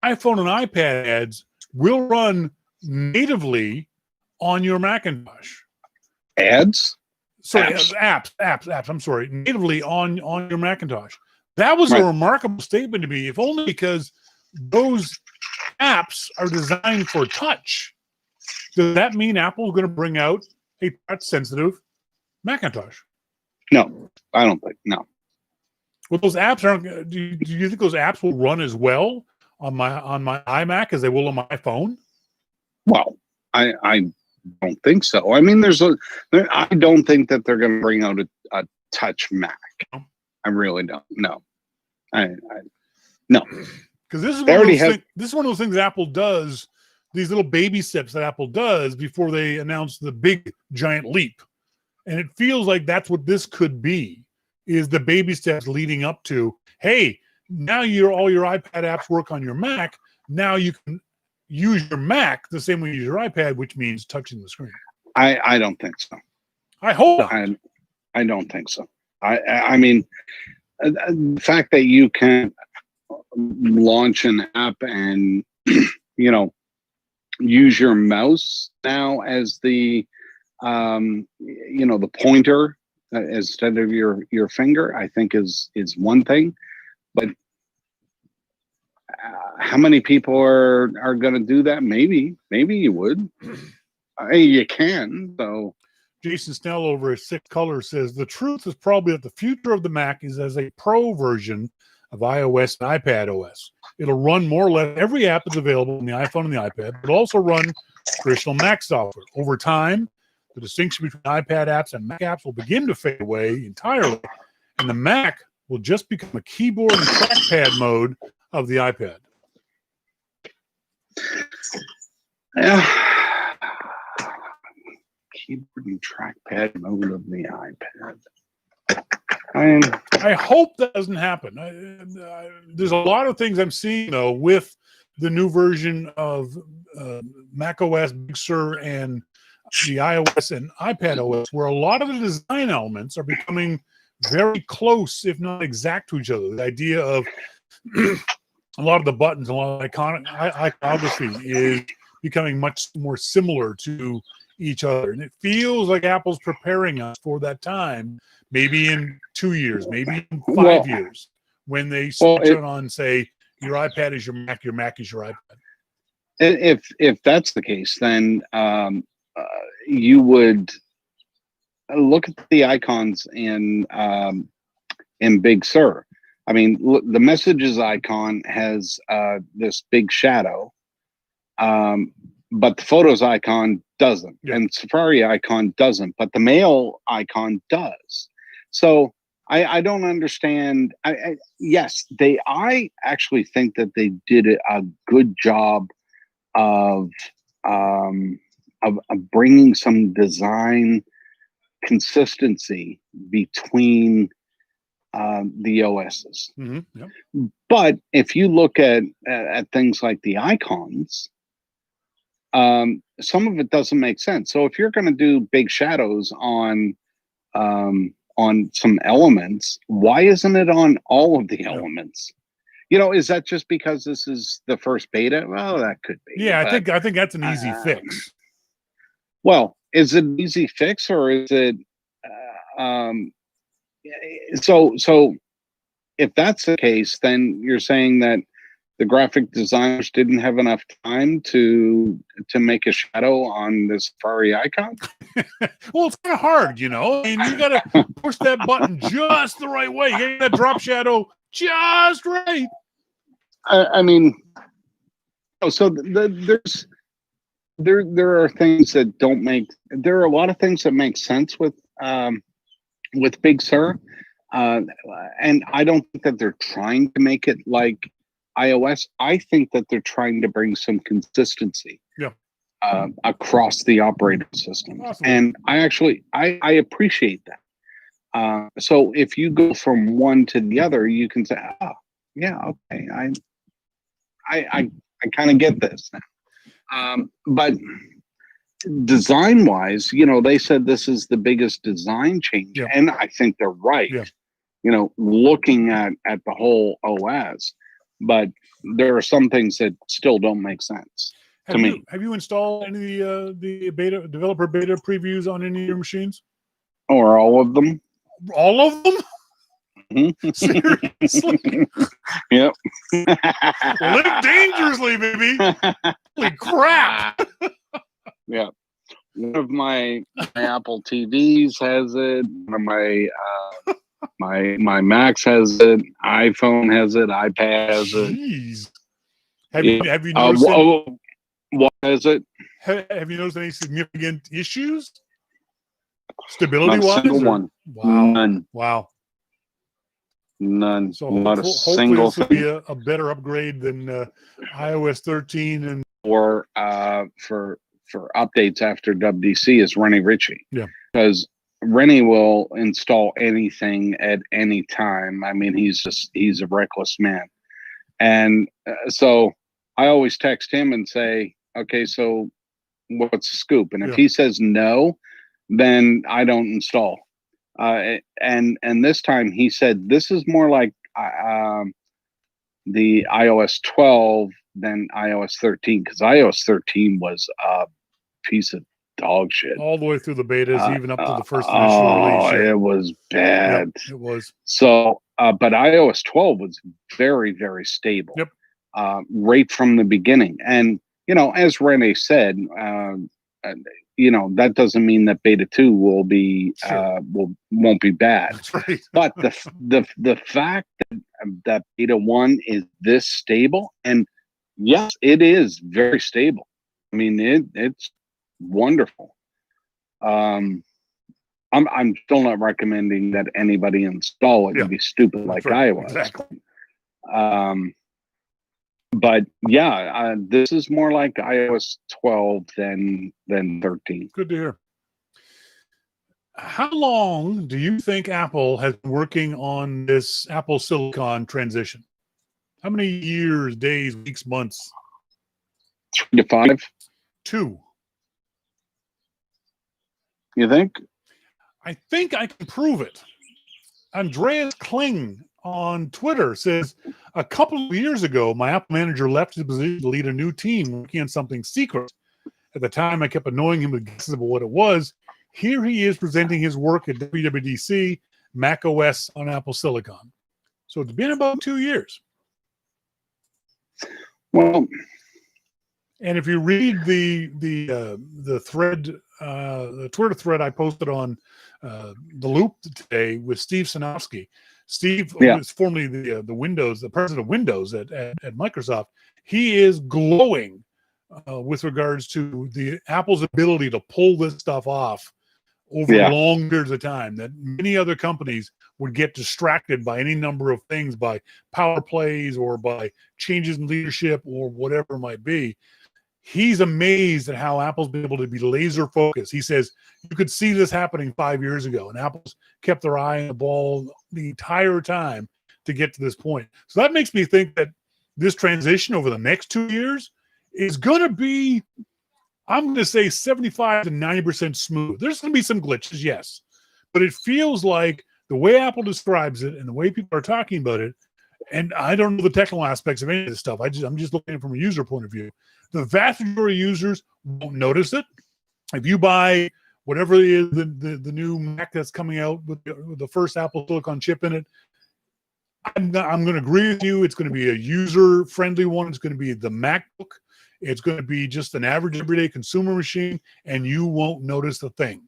Speaker 1: iPhone and iPad ads will run natively on your Macintosh.
Speaker 3: Ads?
Speaker 1: Sorry, apps. I'm sorry, natively on your Macintosh. That was a remarkable statement to me, if only because those apps are designed for touch. Does that mean Apple's going to bring out a touch-sensitive Macintosh?
Speaker 3: No, I don't think. No.
Speaker 1: Well, those apps aren't. Do you think those apps will run as well on my iMac as they will on my phone?
Speaker 3: Well, I don't think so. I mean, I don't think that they're going to bring out a touch Mac. No. I really don't. No. No.
Speaker 1: Because this is one of those things that Apple does. These little baby steps that Apple does before they announce the big giant leap, and it feels like that's what this could be. Is the baby steps leading up to, hey, now all your iPad apps work on your Mac. Now you can use your Mac the same way you use your iPad, which means touching the screen.
Speaker 3: I don't think so.
Speaker 1: I hope not.
Speaker 3: I don't think so. I mean, the fact that you can launch an app and, use your mouse now as the, the pointer instead of your finger, I think is one thing. But how many people are going to do that? Maybe you would. You can. So
Speaker 1: Jason Snell over at Six Color says the truth is probably that the future of the Mac is as a pro version of iOS and iPad OS. It'll run more or less every app that's available on the iPhone and the iPad, but also run traditional Mac software. Over time, the distinction between iPad apps and Mac apps will begin to fade away entirely, and the Mac will just become a keyboard and trackpad mode of the iPad.
Speaker 3: Yeah. Keyboard and trackpad mode of the iPad.
Speaker 1: I hope that doesn't happen. There's a lot of things I'm seeing, though, with the new version of Mac OS, Big Sur, and the iOS and iPad OS, where a lot of the design elements are becoming very close, if not exact, to each other. The idea of a lot of the buttons, a lot of iconography is becoming much more similar to each other. And it feels like Apple's preparing us for that time, maybe in 2 years, maybe in 5 years, when they switch it on and say, your iPad is your Mac is your iPad.
Speaker 3: If that's the case, then you would look at the icons in Big Sur. I mean, the Messages icon has this big shadow, but the Photos icon doesn't, and Safari icon doesn't, but the Mail icon does. So I don't understand. Yes, I actually think that they did a good job of bringing some design consistency between the OSs.
Speaker 1: Mm-hmm. Yep.
Speaker 3: But if you look at things like the icons, some of it doesn't make sense. So if you're going to do big shadows on some elements, why isn't it on all of the elements? You know, is that just because this is the first beta? Well, that could be.
Speaker 1: Yeah, I think that's an easy fix.
Speaker 3: Well, is it an easy fix, or is it? So if that's the case, then you're saying that the graphic designers didn't have enough time to make a shadow on this Safari icon.
Speaker 1: Well, it's kind of hard, you know. I mean, you got to push that button just the right way. You get that drop shadow just right.
Speaker 3: I mean, so there are things that don't make. There are a lot of things that make sense with Big Sur, and I don't think that they're trying to make it like iOS. I think that they're trying to bring some consistency across the operating system. Awesome. And I appreciate that. So if you go from one to the other, you can say, oh, yeah, okay, I kind of get this now. But design wise, you know, they said this is the biggest design change, and I think they're right. You know, looking at the whole OS, but there are some things that still don't make sense to me.
Speaker 1: Have you installed any of the developer beta previews on any of your machines?
Speaker 3: Or all of them?
Speaker 1: All of them?
Speaker 3: Mm-hmm.
Speaker 1: Seriously?
Speaker 3: Yep.
Speaker 1: Live dangerously, baby. Holy crap.
Speaker 3: Yeah. One of my Apple TVs has it. One of my Macs has it. iPhone has it. iPad has it.
Speaker 1: Jeez. Have you noticed
Speaker 3: what is it?
Speaker 1: Have you noticed any significant issues? Stability wise?
Speaker 3: Single one.
Speaker 1: Wow.
Speaker 3: None.
Speaker 1: Wow.
Speaker 3: None.
Speaker 1: So
Speaker 3: not a
Speaker 1: hopefully
Speaker 3: single
Speaker 1: this will
Speaker 3: thing.
Speaker 1: be a better upgrade than iOS 13 and
Speaker 3: or for updates after WWDC is Rennie Ritchie.
Speaker 1: Yeah.
Speaker 3: Because Rennie will install anything at any time. I mean, he's a reckless man. And so I always text him and say, okay, so what's the scoop? And if he says no, then I don't install. And this time he said, this is more like the iOS 12 than iOS 13, because iOS 13 was a piece of dog shit.
Speaker 1: All the way through the betas, even up to the first initial
Speaker 3: release.
Speaker 1: release.
Speaker 3: It was bad.
Speaker 1: Yep, it was.
Speaker 3: So, but iOS 12 was very, very stable.
Speaker 1: Yep.
Speaker 3: Right from the beginning. And, you know, as Renee said, you know, that doesn't mean that beta 2 will be won't be bad.
Speaker 1: That's right.
Speaker 3: But the fact that beta 1 is this stable, and yes, it is very stable. I mean, it's wonderful. I'm still not recommending that anybody install it. It'd be stupid like I was.
Speaker 1: Exactly.
Speaker 3: But yeah, this is more like iOS 12 than 13.
Speaker 1: Good to hear. How long do you think Apple has been working on this Apple Silicon transition? How many years, days, weeks, months?
Speaker 3: 3 to 5.
Speaker 1: 2.
Speaker 3: You think?
Speaker 1: I think I can prove it. Andreas Kling on Twitter says, a couple of years ago, my Apple manager left his position to lead a new team working on something secret. At the time, I kept annoying him with guesses about what it was. Here he is presenting his work at WWDC, Mac OS on Apple Silicon. So it's been about 2 years.
Speaker 3: Well,
Speaker 1: and if you read the thread, the Twitter thread I posted on the Loop today with Steve Sinofsky, Steve was formerly the Windows, the president of Windows at Microsoft. He is glowing with regards to the Apple's ability to pull this stuff off over long periods of time, that many other companies would get distracted by any number of things, by power plays or by changes in leadership or whatever it might be. He's amazed at how Apple's been able to be laser focused. He says you could see this happening 5 years ago, and Apple's kept their eye on the ball the entire time to get to this point. So that makes me think that this transition over the next 2 years is going to be, I'm going to say 75 to 90% smooth. There's going to be some glitches, yes, but it feels like the way Apple describes it and the way people are talking about it, and I don't know the technical aspects of any of this stuff. I'm just looking at it from a user point of view. The vast majority of users won't notice it. If you buy whatever it is, the new Mac that's coming out with the first Apple Silicon chip in it, I'm going to agree with you. It's going to be a user-friendly one. It's going to be the MacBook. It's going to be just an average everyday consumer machine, and you won't notice a thing.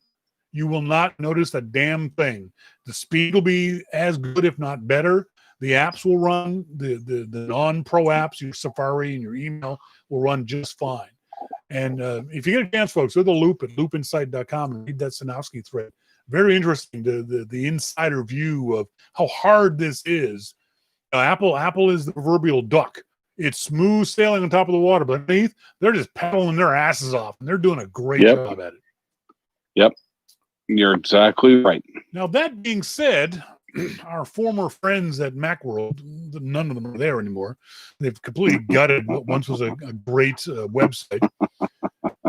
Speaker 1: You will not notice a damn thing. The speed will be as good, if not better. The apps will run, the non-pro apps, your Safari and your email will run just fine. And if you get a chance, folks, go to the Loop at loopinsight.com and read that Sinofsky thread. Very interesting, the insider view of how hard this is. Apple is the proverbial duck. It's smooth sailing on top of the water, but underneath, they're just paddling their asses off, and they're doing a great job at it.
Speaker 3: Yep. You're exactly right.
Speaker 1: Now, that being said, our former friends at Macworld, none of them are there anymore. They've completely gutted what once was a great website.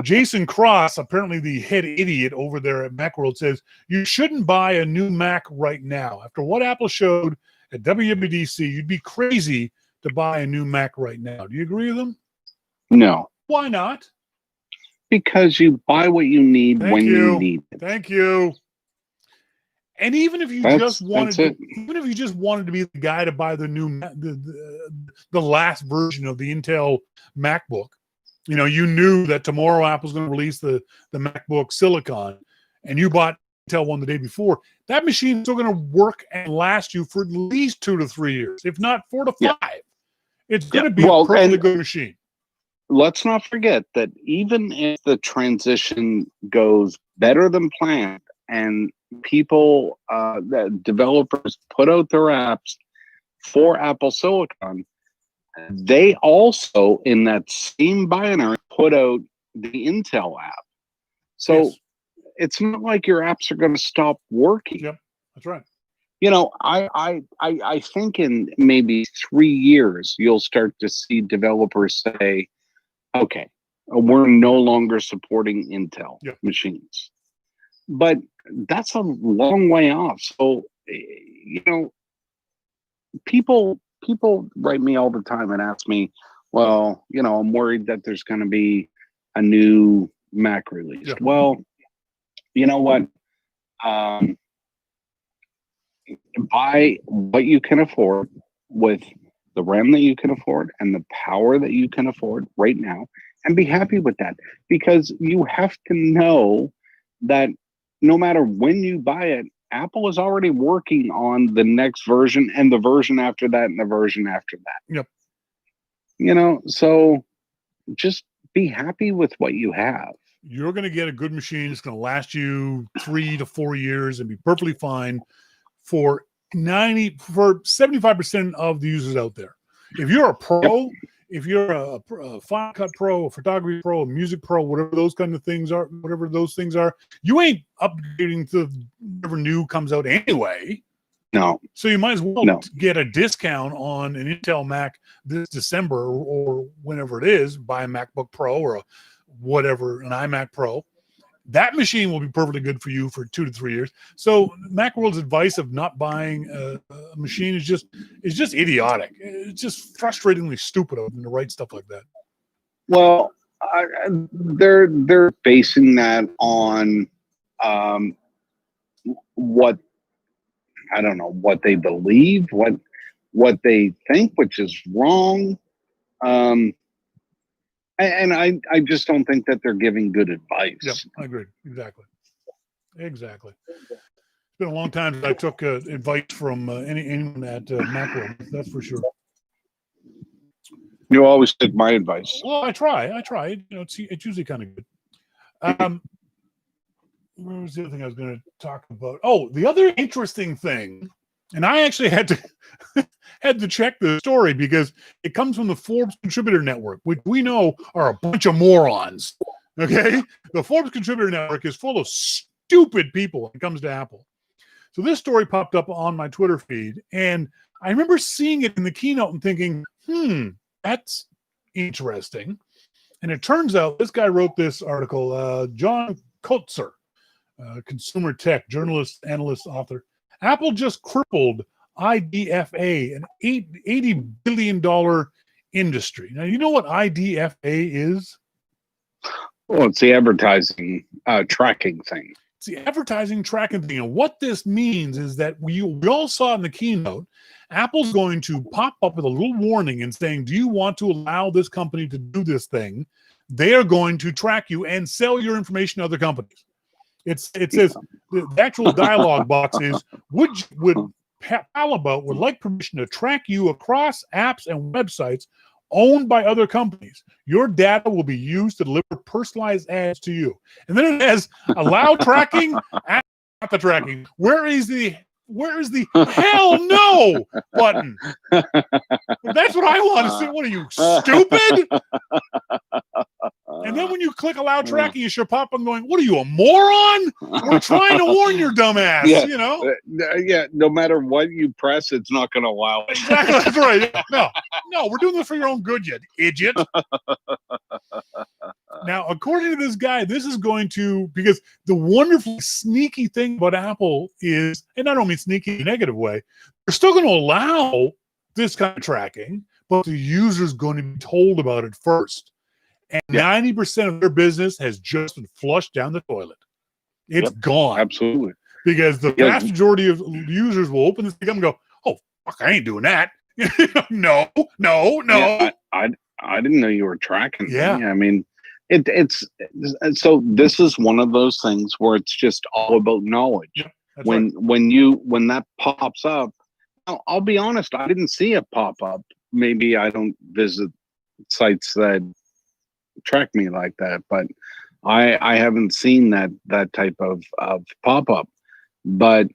Speaker 1: Jason Cross, apparently the head idiot over there at Macworld, says you shouldn't buy a new Mac right now. After what Apple showed at WWDC, you'd be crazy to buy a new Mac right now. Do you agree with them?
Speaker 3: No.
Speaker 1: Why not?
Speaker 3: Because you buy what you need when you need it.
Speaker 1: Thank you. And even if you just wanted to be the guy to buy the new the last version of the Intel MacBook, you knew that tomorrow Apple's going to release the MacBook Silicon, and you bought Intel one the day before, that machine is still going to work and last you for at least 2 to 3 years, if not 4 to 5. It's going to be a perfectly good machine.
Speaker 3: Let's not forget that even if the transition goes better than planned and people, that developers put out their apps for Apple Silicon, they also, in that same binary, put out the Intel app. So it's not like your apps are going to stop working.
Speaker 1: Yep, that's right.
Speaker 3: I think in maybe 3 years, you'll start to see developers say, okay, we're no longer supporting Intel machines. But that's a long way off. So, people write me all the time and ask me, well, I'm worried that there's going to be a new Mac released. Yeah. Well, you know what? Buy what you can afford with the RAM that you can afford and the power that you can afford right now, and be happy with that, because you have to know that no matter when you buy it, Apple is already working on the next version and the version after that and the version after that.
Speaker 1: Yep.
Speaker 3: So just be happy with what you have.
Speaker 1: You're going to get a good machine. It's going to last you 3 to 4 years and be perfectly fine for 75% of the users out there. If you're a pro, if you're a Final Cut Pro, a photography pro, a music pro, whatever those things are, you ain't upgrading to whatever new comes out anyway.
Speaker 3: No.
Speaker 1: So you might as well get a discount on an Intel Mac this December or whenever it is. Buy a MacBook Pro or an iMac Pro. That machine will be perfectly good for you for 2 to 3 years. So Macworld's advice of not buying a machine is just idiotic. It's just frustratingly stupid of them to write stuff like that.
Speaker 3: Well, They're basing that on what, I don't know, what they believe, what they think, which is wrong. And I just don't think that they're giving good advice.
Speaker 1: Yep, I agree. Exactly. It's been a long time since I took advice from anyone at Macworld. That's for sure.
Speaker 3: You always take my advice.
Speaker 1: Well, I try. It's usually kind of good. What was the other thing I was going to talk about? Oh, the other interesting thing, and I actually had to check the story because it comes from the Forbes Contributor Network, which we know are a bunch of morons. Okay, the Forbes Contributor Network is full of stupid people when it comes to Apple. So this story popped up on my Twitter feed, and I remember seeing it in the keynote and thinking, that's interesting. And it turns out this guy wrote this article, John Kotzer, consumer tech journalist, analyst, author. Apple just crippled IDFA, an $80 billion industry. Now, you know what IDFA is?
Speaker 3: Well, it's the advertising tracking thing.
Speaker 1: It's the advertising tracking thing. And what this means is that we all saw in the keynote, Apple's going to pop up with a little warning and saying, do you want to allow this company to do this thing? They are going to track you and sell your information to other companies. It says the actual dialogue box is, would Alibaba would like permission to track you across apps and websites owned by other companies. Your data will be used to deliver personalized ads to you. And then it has allow tracking, not the tracking. Where is the hell no button? That's what I want to see. What are you, stupid? And then when you click allow tracking, you should pop up going, what are you, a moron? We're trying to warn your dumb ass, you know?
Speaker 3: Yeah, no matter what you press, it's not going to allow it.
Speaker 1: Exactly, that's right. No, we're doing this for your own good, you idiot. Now, according to this guy, this is going to, because the wonderfully sneaky thing about Apple is, and I don't mean sneaky in a negative way, they're still going to allow this kind of tracking, but the user's going to be told about it first. And 90% of their business has just been flushed down the toilet. It's gone.
Speaker 3: Absolutely.
Speaker 1: Because the vast majority of users will open this thing up and go, oh, fuck, I ain't doing that. No.
Speaker 3: Yeah, I didn't know you were tracking.
Speaker 1: Yeah.
Speaker 3: I mean, it's so this is one of those things where it's just all about knowledge.
Speaker 1: Yeah,
Speaker 3: when that pops up, I'll be honest, I didn't see it pop up. Maybe I don't visit sites that track me like that, but I haven't seen that type of pop up. But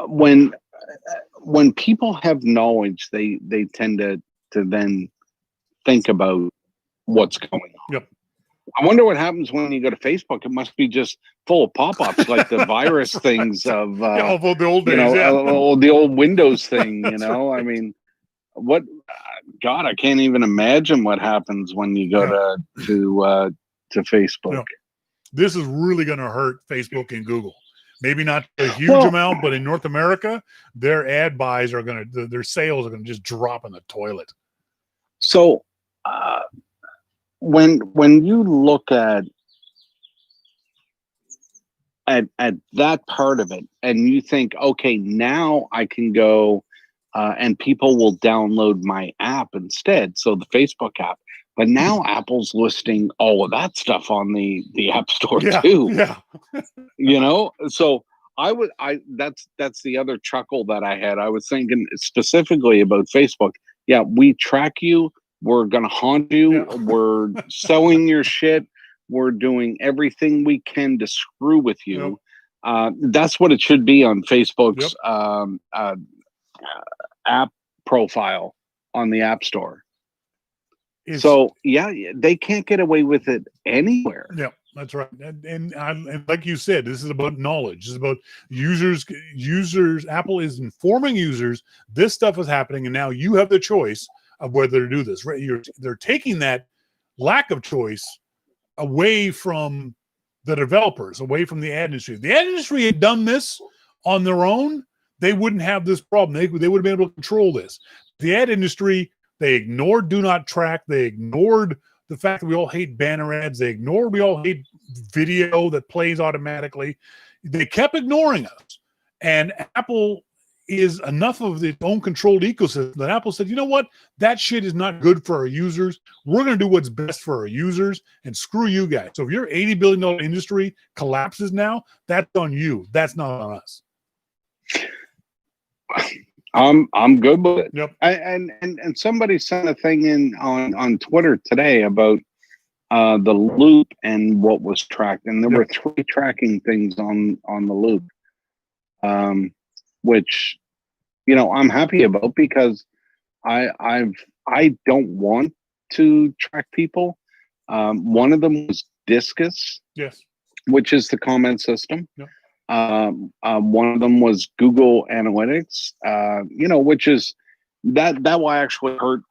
Speaker 3: when people have knowledge, they tend to then think about what's going on.
Speaker 1: Yep.
Speaker 3: I wonder what happens when you go to Facebook. It must be just full of pop-ups, like the virus things of
Speaker 1: the old days,
Speaker 3: the old Windows thing. You know, I mean, what? God, I can't even imagine what happens when you go to Facebook.
Speaker 1: Yeah. This is really going to hurt Facebook and Google. Maybe not a huge amount, but in North America, their ad buys are going to, their sales are going to just drop in the toilet.
Speaker 3: So, when you look at that part of it, and you think, okay, now I can go, and people will download my app instead. So the Facebook app, but now Apple's listing all of that stuff on the App Store too.
Speaker 1: Yeah.
Speaker 3: You know, so that's the other chuckle that I had. I was thinking specifically about Facebook. Yeah, we track you. We're going to haunt you. Yeah. We're selling your shit. We're doing everything we can to screw with you. Yep. That's what it should be on Facebook's app profile on the App Store. So, they can't get away with it anywhere.
Speaker 1: Yeah, that's right. And like you said, this is about knowledge. This is about users. Apple is informing users this stuff is happening, and now you have the choice of whether to do this. Right? They're taking that lack of choice away from the developers, away from the ad industry. If the ad industry had done this on their own, they wouldn't have this problem. They would have been able to control this. The ad industry They ignored do not track. They ignored the fact that we all hate banner ads. They ignored we all hate video that plays automatically. They kept ignoring us. And Apple is enough of its own controlled ecosystem that Apple said, you know what? That shit is not good for our users. We're going to do what's best for our users, and screw you guys. So if your $80 billion industry collapses now, that's on you. That's not on us.
Speaker 3: I'm good with it.
Speaker 1: Yep.
Speaker 3: And somebody sent a thing in on Twitter today about the loop and what was tracked, and there were 3 tracking things on the loop, which, you know, I'm happy about, because I don't want to track people. One of them was Discus,
Speaker 1: Yes,
Speaker 3: which is the comment system.
Speaker 1: Yep.
Speaker 3: One of them was Google Analytics, you know, which is that will actually hurt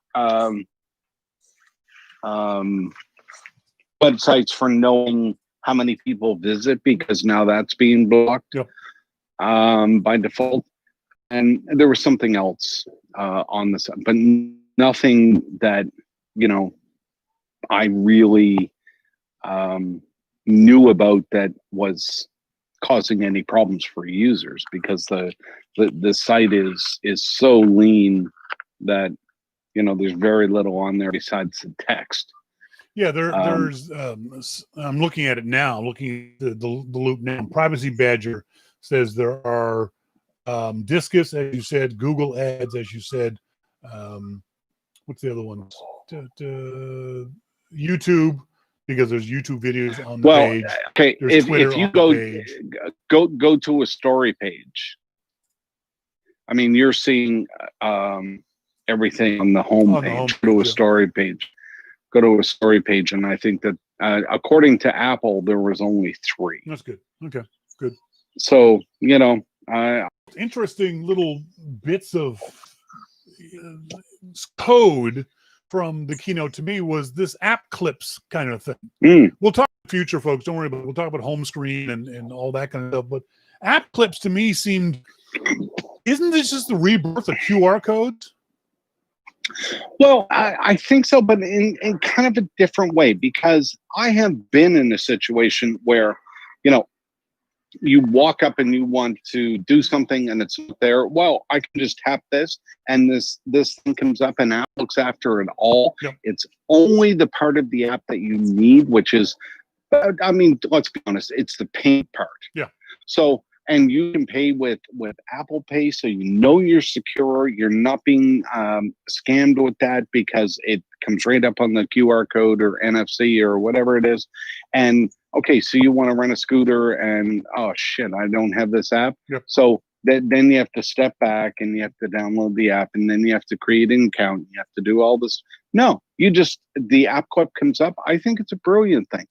Speaker 3: websites for knowing how many people visit, because now that's being blocked.
Speaker 1: Yep.
Speaker 3: By default. And there was something else on this, but nothing that, you know, I really knew about that was causing any problems for users, because the site is so lean that, you know, there's very little on there besides the text.
Speaker 1: Yeah, there's. I'm looking at it now. Looking at the loop now. Privacy Badger says there are Discus, as you said, Google Ads, as you said. What's the other one? YouTube, because there's YouTube videos on the page.
Speaker 3: Okay,
Speaker 1: There's Twitter
Speaker 3: if you go to a story page, I mean, you're seeing everything on the home page. Go to a story page. Go to a story page, and I think that according to Apple, there was only 3.
Speaker 1: That's good. Okay, good.
Speaker 3: So, you know,
Speaker 1: interesting little bits of code from the keynote to me was this app clips kind of thing. We'll talk about the future, folks. Don't worry about it. We'll talk about home screen and all that kind of stuff. But app clips to me seemed, isn't this just the rebirth of QR codes?
Speaker 3: Well, I think so, but in kind of a different way, because I have been in a situation where, you know, you walk up and you want to do something and it's not there. Well, I can just tap this, and this thing comes up, and app looks after it all.
Speaker 1: Yep.
Speaker 3: It's only the part of the app that you need, which is, I mean, let's be honest, it's the pay part.
Speaker 1: Yeah.
Speaker 3: So, and you can pay with Apple Pay, so you know you're secure. You're not being scammed with that, because it comes right up on the QR code or NFC or whatever it is. And okay, so you want to rent a scooter, and oh shit, I don't have this app.
Speaker 1: Yep.
Speaker 3: So then you have to step back, and you have to download the app, and then you have to create an account. You have to do all this. No, the app clip comes up. I think it's a brilliant thing.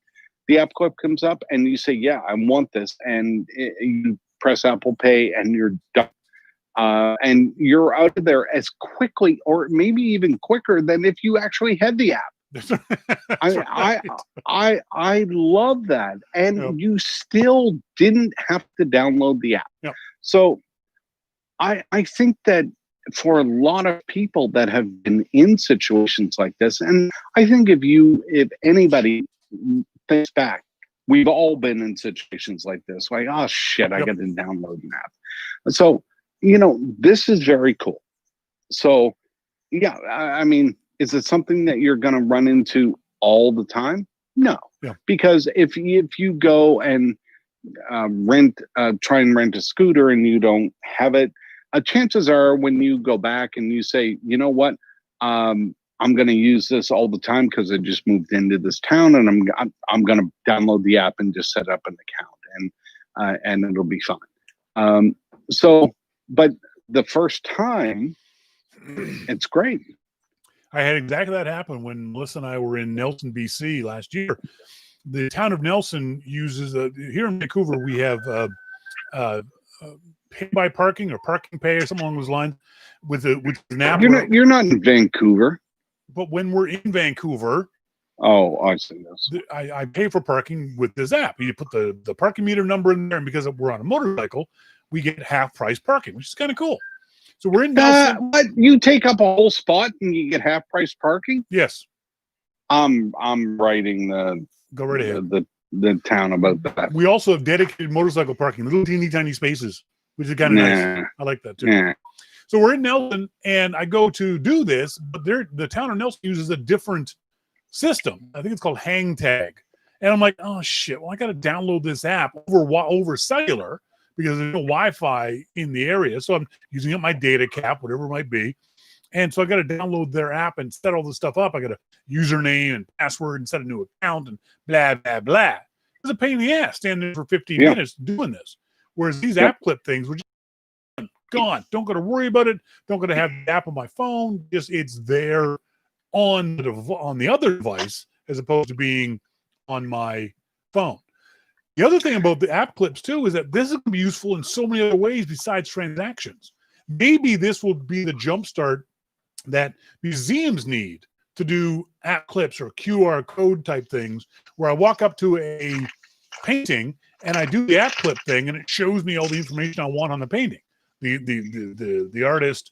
Speaker 3: The app clip comes up, and you say, yeah, I want this. And you press Apple Pay, and you're done. And you're out of there as quickly, or maybe even quicker, than if you actually had the app. I love that. And you still didn't have to download the app.
Speaker 1: Yep.
Speaker 3: So I think that for a lot of people that have been in situations like this, and I think if anybody thinks back, we've all been in situations like this, like, oh shit, I got to download an app. So, you know, this is very cool. So yeah, I mean, is it something that you're going to run into all the time? No, because if you go and try and rent a scooter and you don't have it, chances are when you go back and you say, you know what, I'm going to use this all the time because I just moved into this town, and I'm going to download the app and just set up an account, and it'll be fine. But the first time, it's great.
Speaker 1: I had exactly that happen when Melissa and I were in Nelson, BC last year. The town of Nelson uses here in Vancouver, we have pay by parking or parking pay or something along those lines with an app.
Speaker 3: You're not in Vancouver.
Speaker 1: But when we're in Vancouver,
Speaker 3: I see this.
Speaker 1: I pay for parking with this app. You put the parking meter number in there, and because we're on a motorcycle, we get half price parking, which is kind of cool. So we're in Nelson.
Speaker 3: But you take up a whole spot and you get half price parking.
Speaker 1: Yes.
Speaker 3: I'm writing
Speaker 1: Go right ahead.
Speaker 3: the town about that.
Speaker 1: We also have dedicated motorcycle parking, little teeny tiny spaces, which is kind of nice. I like that too.
Speaker 3: Nah.
Speaker 1: So we're in Nelson, and I go to do this, but the town of Nelson uses a different system. I think it's called Hang Tag. And I'm like, oh shit! Well, I got to download this app over cellular because there's no Wi-Fi in the area. So I'm using up my data cap, whatever it might be. And so I got to download their app and set all this stuff up. I got a username and password and set a new account and blah, blah, blah. It's a pain in the ass standing there for 15 minutes doing this. Whereas these app clip things were just gone. Don't got to worry about it. Don't got to have the app on my phone. Just it's there on the other device as opposed to being on my phone. The other thing about the app clips too is that this is going to be useful in so many other ways besides transactions. Maybe this will be the jumpstart that museums need to do app clips or QR code type things where I walk up to a painting and I do the app clip thing and it shows me all the information I want on the painting. The artist,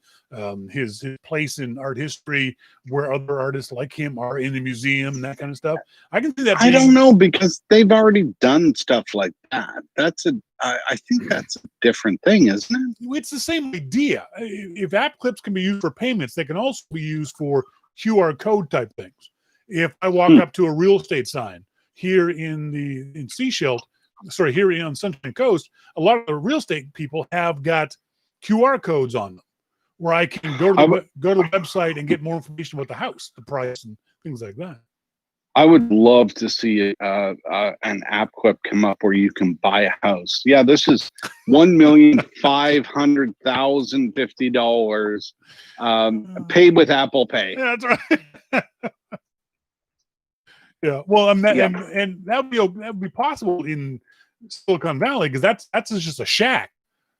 Speaker 1: his place in art history, where other artists like him are in the museum and that kind of stuff. I can see that.
Speaker 3: I don't know because they've already done stuff like that. I think that's a different thing, isn't it?
Speaker 1: It's the same idea. If app clips can be used for payments, they can also be used for QR code type things. If I walk up to a real estate sign here in Seashell, here on Sunshine Coast, a lot of the real estate people have got QR codes on them where I can go to the website and get more information about the house, the price, and things like that.
Speaker 3: I would love to see an app clip come up where you can buy a house. Yeah, this is $1,500,050 paid with Apple Pay.
Speaker 1: Yeah, that's right. Yeah, well, and that would be possible in Silicon Valley because that's just a shack.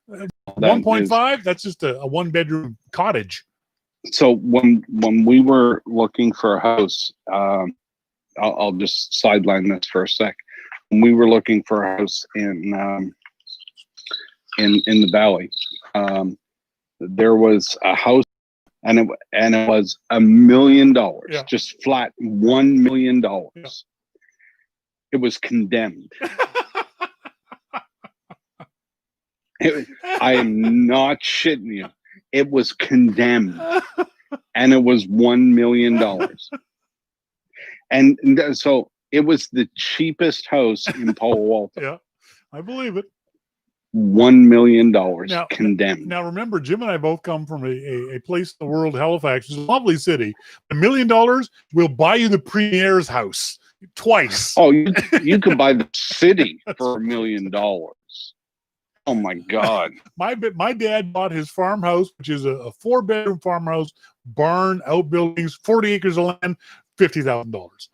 Speaker 1: 1.5. That's just a 1-bedroom cottage.
Speaker 3: So when we were looking for a house, I'll just sideline this for a sec. When we were looking for a house in the valley, there was a house, and it was $1 million, just flat $1 million. Yeah. It was condemned. I am not shitting you. It was condemned, and it was $1 million. And so it was the cheapest house in Palo Alto.
Speaker 1: Yeah, I believe it.
Speaker 3: $1 million condemned.
Speaker 1: Now, remember, Jim and I both come from a place in the world, Halifax, which is a lovely city. $1 million will buy you the Premier's house twice.
Speaker 3: Oh, you can buy the city for $1 million. Oh my God!
Speaker 1: My dad bought his farmhouse, which is a 4-bedroom farmhouse, barn, outbuildings, 40 acres of land, $50,000.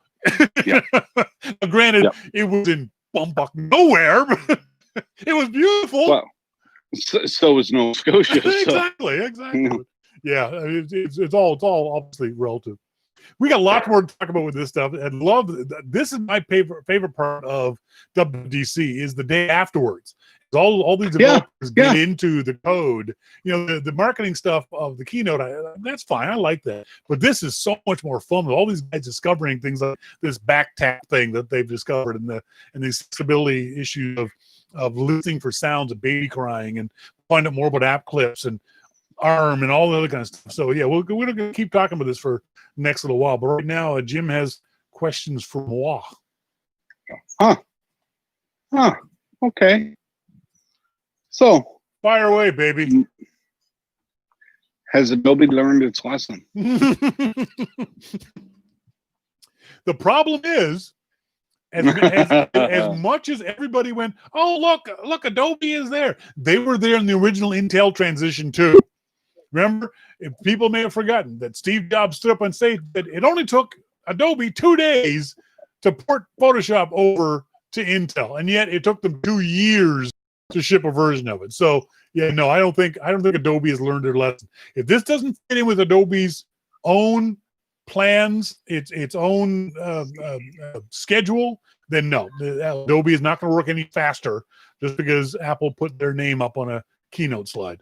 Speaker 3: Yeah.
Speaker 1: Granted, it was in bumfuck nowhere, but it was beautiful.
Speaker 3: Well, so was Nova Scotia.
Speaker 1: Exactly. No. Yeah, it's all obviously relative. We got lots more to talk about with this stuff, and this is my favorite part of WWDC is the day afterwards. All these developers get into the code. You know, the marketing stuff of the keynote, that's fine. I like that. But this is so much more fun with all these guys discovering things like this back tap thing that they've discovered and these stability issues of listening for sounds of baby crying and find out more about app clips and ARM and all the other kind of stuff. So, yeah, we're going to keep talking about this for the next little while. But right now, Jim has questions for moi.
Speaker 3: Okay. So,
Speaker 1: fire away, baby.
Speaker 3: Has Adobe learned its lesson?
Speaker 1: The problem is, as much as everybody went, oh, look, Adobe is there. They were there in the original Intel transition too. Remember, if people may have forgotten that Steve Jobs stood up and said that it only took Adobe 2 days to port Photoshop over to Intel, and yet it took them 2 years to ship a version of it. So yeah, no, I don't think Adobe has learned their lesson. If this doesn't fit in with Adobe's own plans, its own schedule, then no, Adobe is not going to work any faster just because Apple put their name up on a keynote slide.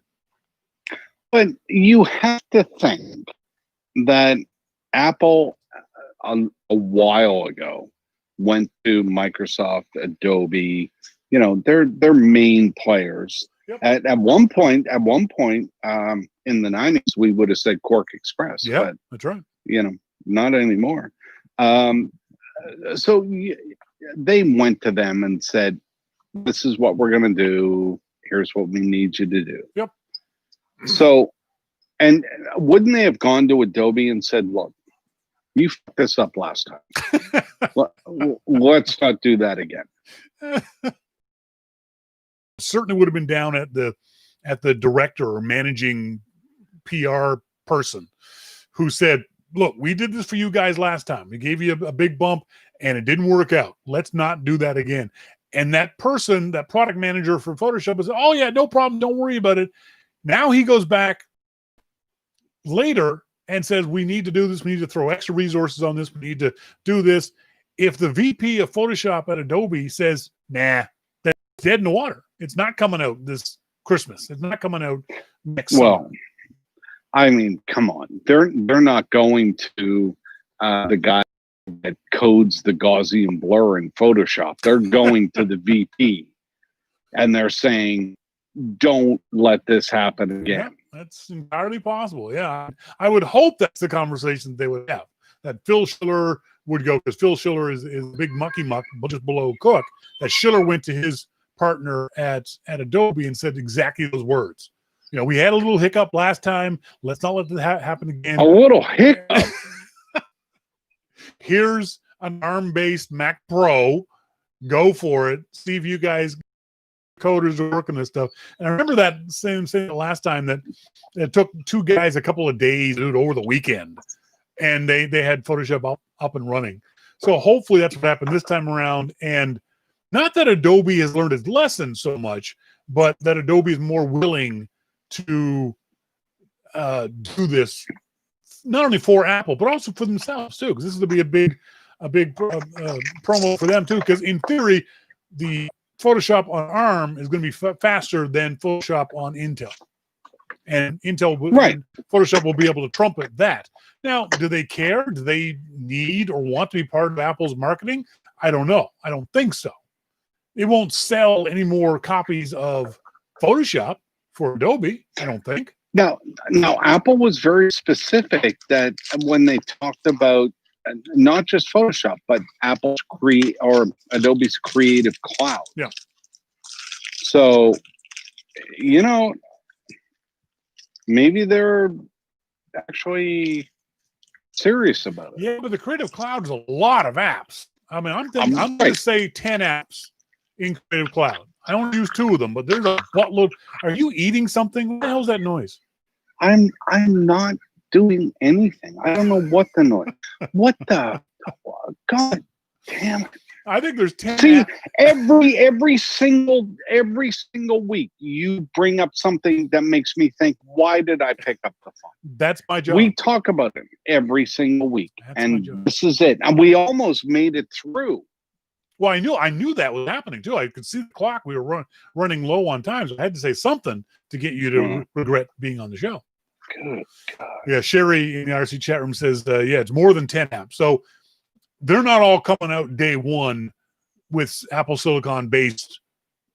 Speaker 3: But you have to think that Apple a while ago went to Microsoft, Adobe, their main players.
Speaker 1: Yep.
Speaker 3: At one point, in the 90s, we would have said Quark Express,
Speaker 1: Yeah,
Speaker 3: but
Speaker 1: that's right.
Speaker 3: not anymore. So they went to them and said, "This is what we're going to do. Here's what we need you to do."
Speaker 1: Yep.
Speaker 3: So, and wouldn't they have gone to Adobe and said, "Look, you fucked this up last time. Let's not do that again."
Speaker 1: Certainly would have been down at the director or managing PR person who said, "Look, we did this for you guys last time. We gave you a big bump and it didn't work out. Let's not do that again." And that person, that product manager for Photoshop, was, "Oh yeah, no problem. Don't worry about it." Now he goes back later and says, "We need to do this. We need to throw extra resources on this. We need to do this." If the VP of Photoshop at Adobe says, "Nah, that's dead in the water. It's not coming out this Christmas. It's not coming out next summer."
Speaker 3: I mean, come on. They're not going to the guy that codes the Gaussian blur in Photoshop. They're going to the VP and they're saying, "Don't let this happen again."
Speaker 1: Yeah, that's entirely possible. Yeah. I would hope that's the conversation they would have. That Phil Schiller would go, because Phil Schiller is a big mucky muck, just below Cook. That Schiller went to his partner at Adobe and said exactly those words. We had a little hiccup last time. Let's not let that happen again.
Speaker 3: A little hiccup.
Speaker 1: Here's an ARM-based Mac Pro. Go for it. See if you guys coders are working this stuff. And I remember that saying last time that it took two guys a couple of days to do it over the weekend, and they had Photoshop up and running. So hopefully that's what happened this time around. And not that Adobe has learned its lesson so much, but that Adobe is more willing to do this, not only for Apple but also for themselves too, because this is going to be a big promo for them too. Because in theory, the Photoshop on ARM is going to be faster than Photoshop on Intel, and Photoshop will be able to trumpet that. Now, do they care? Do they need or want to be part of Apple's marketing? I don't know. I don't think so. It won't sell any more copies of Photoshop for Adobe, I don't think.
Speaker 3: Now, Apple was very specific that when they talked about not just Photoshop, but Adobe's Creative Cloud.
Speaker 1: Yeah.
Speaker 3: So, maybe they're actually serious about it.
Speaker 1: Yeah, but the Creative Cloud is a lot of apps. I mean, I'm going to say 10 apps in Creative Cloud. I don't use 2 of them, but there's a buttload. Are you eating something? What the hell's that noise?
Speaker 3: I'm not doing anything. I don't know what the noise. What the God damn it.
Speaker 1: I think there's 10
Speaker 3: See,
Speaker 1: apps.
Speaker 3: every single week you bring up something that makes me think, why did I pick up the phone?
Speaker 1: That's my job.
Speaker 3: We talk about it every single week.
Speaker 1: That's my job.
Speaker 3: And this is it. And we almost made it through.
Speaker 1: Well, I knew that was happening too. I could see the clock. We were running low on time, so I had to say something to get you to regret being on the show.
Speaker 3: Good God.
Speaker 1: Yeah, Sherry in the RC chat room says, yeah, it's more than 10 apps. So they're not all coming out day one with Apple Silicon based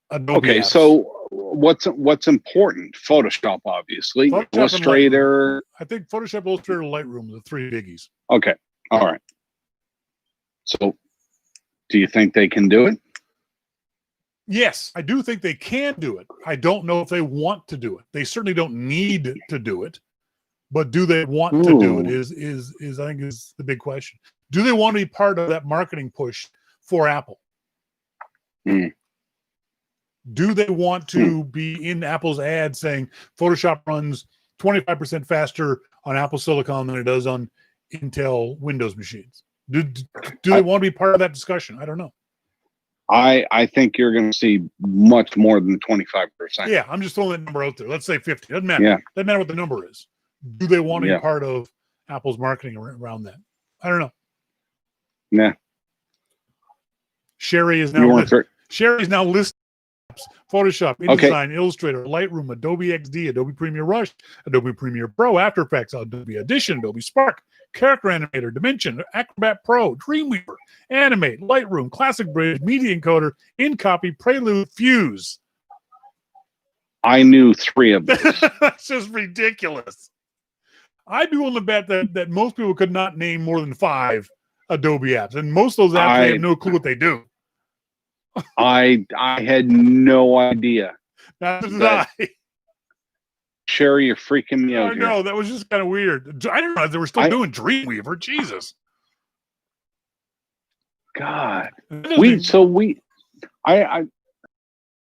Speaker 1: Adobe
Speaker 3: Okay,
Speaker 1: apps.
Speaker 3: so what's important? Photoshop, obviously.
Speaker 1: Photoshop,
Speaker 3: Illustrator.
Speaker 1: I think Photoshop, Illustrator, Lightroom are the 3 biggies.
Speaker 3: Okay, all right. So do you think they can do it?
Speaker 1: Yes, I do think they can do it. I don't know if they want to do it. They certainly don't need to do it, but do they want to do it is I think is the big question. Do they want to be part of that marketing push for Apple?
Speaker 3: Mm.
Speaker 1: Do they want to be in Apple's ad saying Photoshop runs 25% faster on Apple Silicon than it does on Intel Windows machines? Do they want to be part of that discussion? I don't know.
Speaker 3: I think you're going to see much more than 25%.
Speaker 1: Yeah, I'm just throwing that number out there. Let's say 50. Doesn't matter.
Speaker 3: Yeah.
Speaker 1: Doesn't matter what the number is. Do they want to be part of Apple's marketing around that? I don't know.
Speaker 3: Yeah.
Speaker 1: Sherry is now listed Photoshop,
Speaker 3: Okay.
Speaker 1: InDesign, Illustrator, Lightroom, Adobe XD, Adobe Premiere Rush, Adobe Premiere Pro, After Effects, Adobe Audition, Adobe Spark, Character Animator, Dimension, Acrobat Pro, Dreamweaver, Animate, Lightroom, Classic Bridge, Media Encoder, InCopy, Prelude, Fuse.
Speaker 3: I knew 3 of those.
Speaker 1: That's just ridiculous. I'd be willing to bet that most people could not name more than 5 Adobe apps, and most of those apps they have no clue what they do.
Speaker 3: I had no idea.
Speaker 1: Neither did I.
Speaker 3: Sherry, you're freaking me out.
Speaker 1: I know, that was just kind of weird. I didn't realize they were still doing Dreamweaver. Jesus.
Speaker 3: God.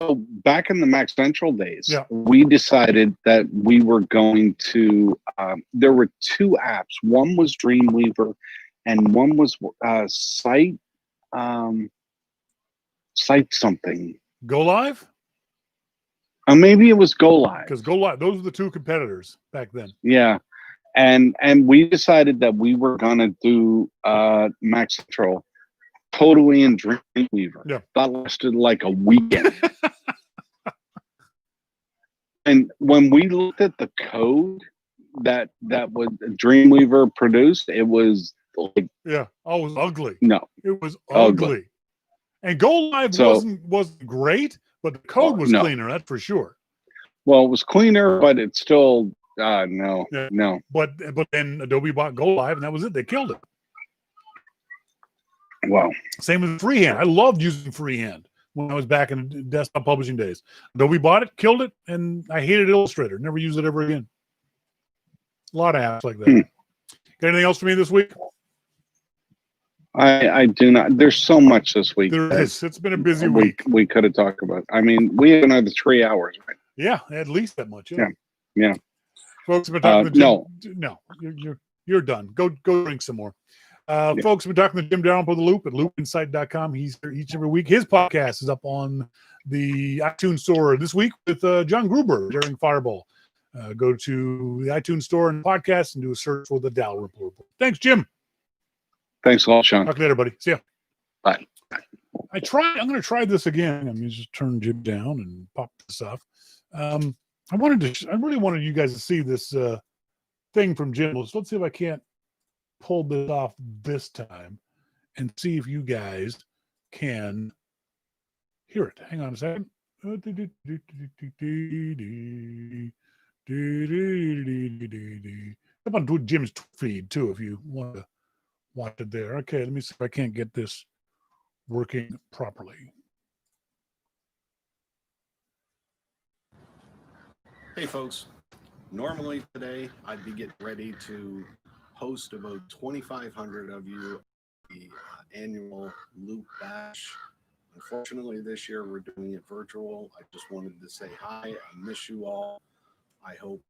Speaker 3: So back in the Max Central days, we decided that we were going to, there were 2 apps. One was Dreamweaver and one was Site something.
Speaker 1: Go Live?
Speaker 3: Maybe it was Go Live.
Speaker 1: Because Go Live, those were the 2 competitors back then.
Speaker 3: Yeah. And we decided that we were going to do Max Central totally in Dreamweaver.
Speaker 1: Yeah.
Speaker 3: That lasted like a weekend. And when we looked at the code that was Dreamweaver produced, it was like,
Speaker 1: it was ugly.
Speaker 3: No,
Speaker 1: it was ugly. And Go Live wasn't great, but the code was cleaner. That's for sure.
Speaker 3: Well, it was cleaner, but it's still no.
Speaker 1: But then Adobe bought Go Live, and that was it. They killed it.
Speaker 3: Wow. Same
Speaker 1: with Freehand. I loved using Freehand when I was back in desktop publishing days. Adobe bought it, killed it, and I hated Illustrator. Never used it ever again. A lot of apps like that. Got anything else for me this week?
Speaker 3: I do not. There's so much this week.
Speaker 1: There is. It's been a busy week.
Speaker 3: We could have talked about. I mean, we have another 3 hours, right?
Speaker 1: Yeah, at least that much.
Speaker 3: Yeah.
Speaker 1: Folks have been talking to Jim. No, you're done. Go drink some more. Folks have been talking to Jim Dalrymple the Loop at loopinsight.com. He's here each and every week. His podcast is up on the iTunes store this week with John Gruber during Fireball. Go to the iTunes store and podcast and do a search for the Dalrymple Report. Thanks, Jim.
Speaker 3: Thanks a lot, Shawn.
Speaker 1: Talk later, buddy. See ya.
Speaker 3: Bye.
Speaker 1: I'm going to try this again. I'm going to just turn Jim down and pop this off. I really wanted you guys to see this thing from Jim. Let's see if I can't pull this off this time and see if you guys can hear it. Hang on a second. Up on Jim's feed too, if you want to watch it there. Okay, let me see if I can't get this working properly.
Speaker 4: Hey folks, normally today I'd be getting ready to host about 2,500 of you at the annual Loop Bash. Unfortunately, this year we're doing it virtual. I just wanted to say hi. I miss you all. I hope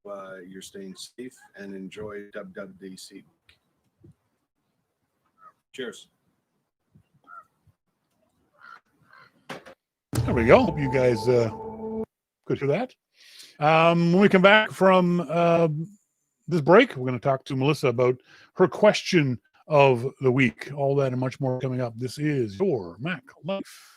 Speaker 4: you're staying safe and enjoy WWDC. Cheers.
Speaker 1: There we go. Hope you guys could hear that. When we come back from this break, we're going to talk to Melissa about her question of the week. All that and much more coming up. This is Your Mac Life.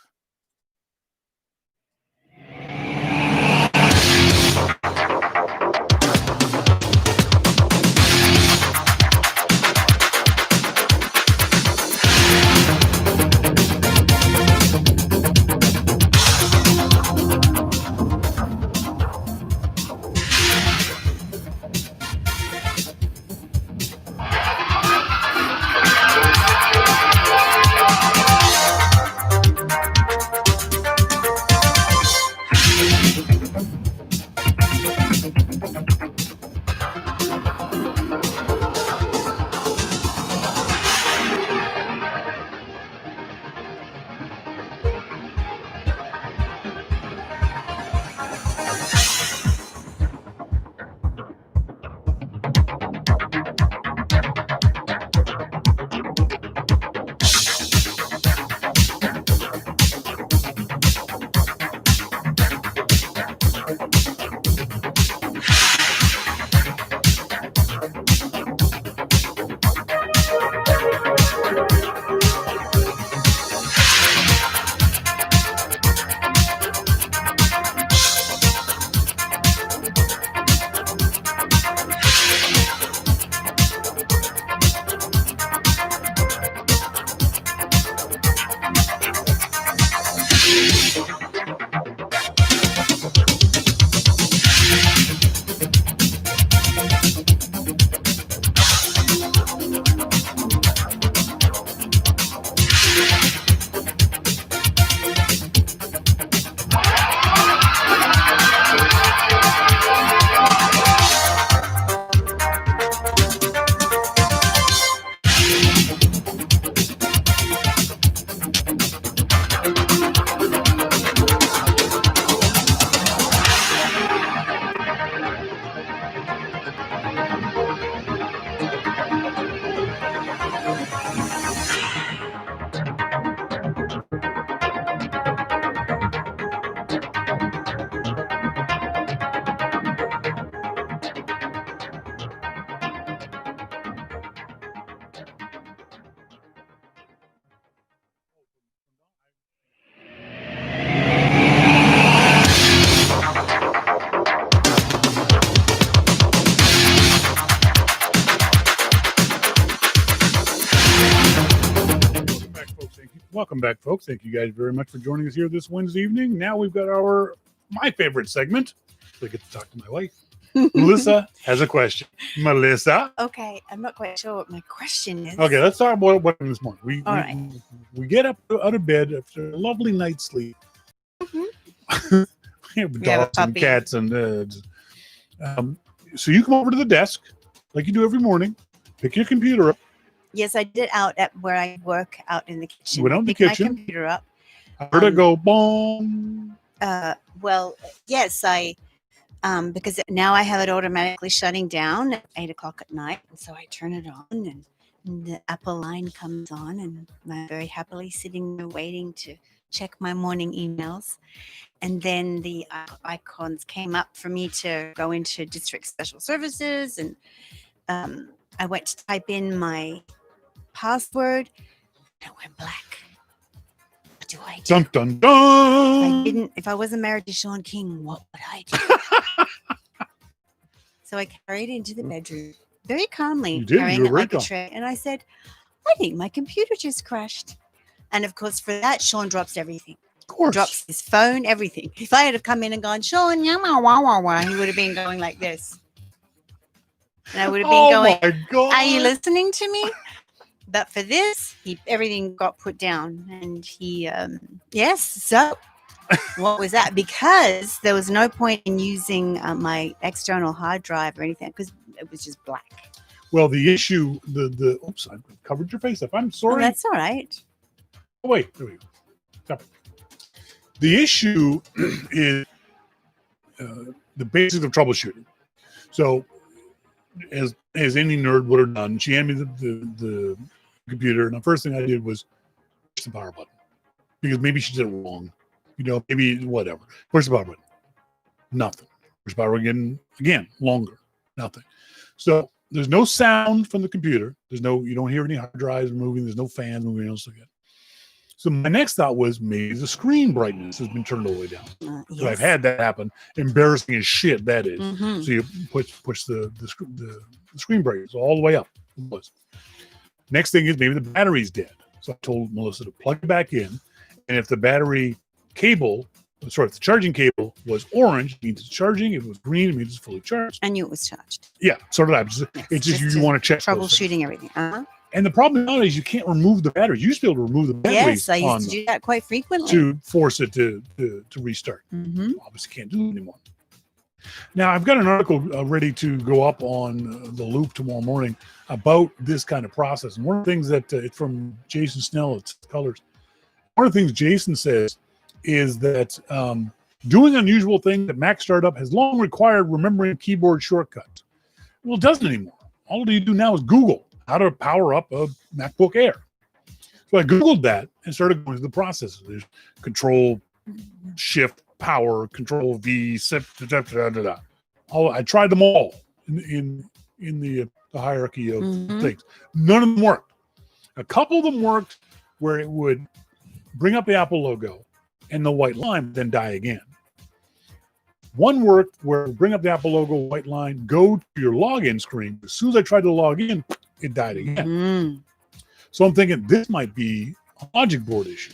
Speaker 1: Welcome back, folks. Thank you guys very much for joining us here this Wednesday evening. Now we've got my favorite segment. So I get to talk to my wife. Melissa has a question. Melissa.
Speaker 2: Okay, I'm not quite sure what my question is.
Speaker 1: Okay, let's talk about what happened this morning.
Speaker 2: All right.
Speaker 1: We get up out of bed after a lovely night's sleep.
Speaker 2: Mm-hmm.
Speaker 1: We have
Speaker 2: We have a
Speaker 1: dogs and
Speaker 2: puppy.
Speaker 1: cats and so you come over to the desk like you do every morning, pick your computer up.
Speaker 2: Yes, I did it out at where I work out in the kitchen.
Speaker 1: Went out in the
Speaker 2: Pick
Speaker 1: kitchen.
Speaker 2: my computer up.
Speaker 1: I heard it go boom.
Speaker 2: Well, yes, I because now I have it automatically shutting down at 8 o'clock at night, and so I turn it on, and the Apple line comes on, and I'm very happily sitting there waiting to check my morning emails, and then the icons came up for me to go into District Special Services, and I went to type in my password, and it went black. What do I do?
Speaker 1: Dun dun dun.
Speaker 2: If I wasn't married to Shawn King, what would I do? So I carried it into the bedroom very calmly,
Speaker 1: You did.
Speaker 2: carrying
Speaker 1: You were
Speaker 2: it
Speaker 1: very
Speaker 2: like a
Speaker 1: calm.
Speaker 2: tray. And I said, I think my computer just crashed. And of course, for that, Shawn drops everything.
Speaker 1: Of course.
Speaker 2: Drops his phone, everything. If I had have come in and gone, Shawn, yama, wah, wah, wah, he would have been going like this. And I would have been going,
Speaker 1: my God.
Speaker 2: are you listening to me? But for this, everything got put down, and yes. So, what was that? Because there was no point in using my external hard drive or anything because it was just black.
Speaker 1: Well, the issue, oops, I covered your face up. I'm
Speaker 2: Oh,
Speaker 1: sorry.
Speaker 2: that's all right.
Speaker 1: Oh, wait, there we go. Stop it. The issue is the basics of troubleshooting. So, as any nerd would have done, she handed me the computer, and the first thing I did was push the power button because maybe she did it wrong. Maybe whatever. Push the power button. Nothing. Push the power again, longer. Nothing. So there's no sound from the computer. You don't hear any hard drives moving. There's no fans moving, else like that. So my next thought was maybe the screen brightness has been turned all the way down.
Speaker 2: Yes.
Speaker 1: So I've had that happen. Embarrassing as shit that is.
Speaker 2: Mhm.
Speaker 1: So you push the screen brightness all the way up. It was. Next thing is maybe the battery's dead. So I told Melissa to plug it back in. And if the battery cable, if the charging cable was orange, it means it's charging. If it was green, it means it's fully charged.
Speaker 2: I knew it was charged.
Speaker 1: Yeah, so did I.
Speaker 2: Yes,
Speaker 1: It's just
Speaker 2: just
Speaker 1: you
Speaker 2: to
Speaker 1: want to check those things.
Speaker 2: Troubleshooting everything.
Speaker 1: And the problem now is you can't remove the batteries. You used to be able to remove the batteries
Speaker 2: Yes, I
Speaker 1: on
Speaker 2: used to
Speaker 1: them
Speaker 2: do that quite frequently.
Speaker 1: to force it to restart.
Speaker 2: Mm-hmm.
Speaker 1: Obviously can't do it anymore. Now, I've got an article ready to go up on the Loop tomorrow morning about this kind of process. And one of the things that it's from Jason Snell at Colors. One of the things Jason says is that doing unusual things at Mac Startup has long required remembering keyboard shortcuts. Well, it doesn't anymore. All you do now is Google how to power up a MacBook Air. So I Googled that and started going through the processes. There's Control, Shift, Power, Control V, Shift, I tried them all in the hierarchy of
Speaker 2: Mhm.
Speaker 1: things. None of them worked. A couple of them worked where it would bring up the Apple logo and the white line, then die again. One worked where it would bring up the Apple logo, white line, go to your login screen. As soon as I tried to log in, it died again.
Speaker 2: Mhm.
Speaker 1: So I'm thinking this might be a logic board issue.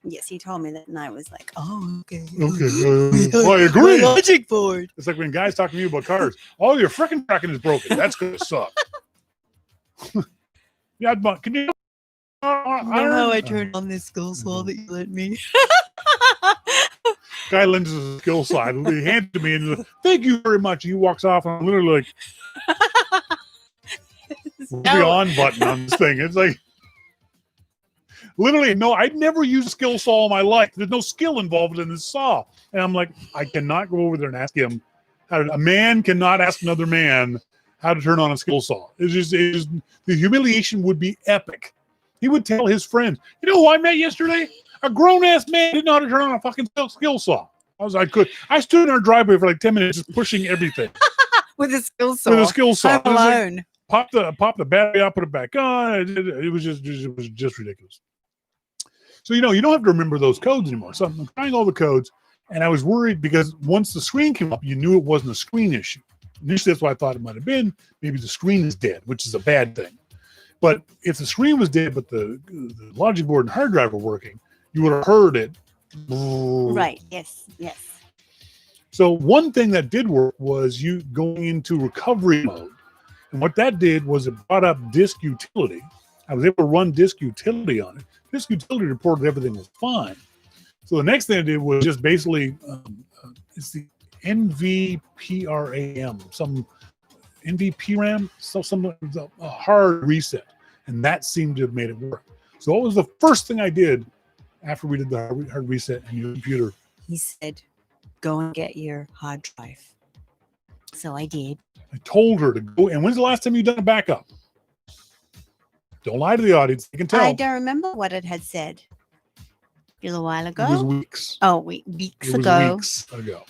Speaker 2: Yes, he told me that, and I was like, "Oh, okay."
Speaker 1: Okay, I agree.
Speaker 2: My logic board.
Speaker 1: It's like when guys talk to me about cars. Oh, your freaking tracking is broken. That's going to suck. Yeah, but can you?
Speaker 2: You know how I turned on this skill saw that you lent me?
Speaker 1: Guy lends us a skill slide. He hands it to me and he's like, "Thank you very much." He walks off and I'm literally like, where's the on button on this thing? It's like, literally, no, I'd never used a skill saw in my life. There's no skill involved in this saw. And I'm like, I cannot go over there and ask him a man cannot ask another man how to turn on a skill saw. It's just the humiliation would be epic. He would tell his friends, you know who I met yesterday? A grown-ass man didn't know how to turn on a fucking skill saw. I stood in our driveway for like 10 minutes just pushing everything.
Speaker 2: With a skill saw.
Speaker 1: With a skill saw.
Speaker 2: I'm
Speaker 1: It was like,
Speaker 2: alone.
Speaker 1: pop the battery out, put it back on. It was just ridiculous. So, you don't have to remember those codes anymore. So I'm trying all the codes, and I was worried because once the screen came up, you knew it wasn't a screen issue. Initially, that's what I thought it might have been. Maybe the screen is dead, which is a bad thing. But if the screen was dead, but the logic board and hard drive were working, you would have heard it.
Speaker 2: Right. Yes. Yes.
Speaker 1: So one thing that did work was you going into recovery mode. And what that did was it brought up disk utility. I was able to run disk utility on it. Disk utility reported everything was fine. So the next thing I did was just basically, it's the NVPRAM, some NVPRAM, so a hard reset. And that seemed to have made it work. So what was the first thing I did after we did the hard reset on your computer?
Speaker 2: He said, go and get your hard drive. So I did.
Speaker 1: I told her to go. And when's the last time you done a backup? Don't lie to the audience. You can tell.
Speaker 2: I don't remember what it had said. A little while ago.
Speaker 1: It was weeks.
Speaker 2: Oh, weeks
Speaker 1: It was
Speaker 2: ago.
Speaker 1: weeks ago.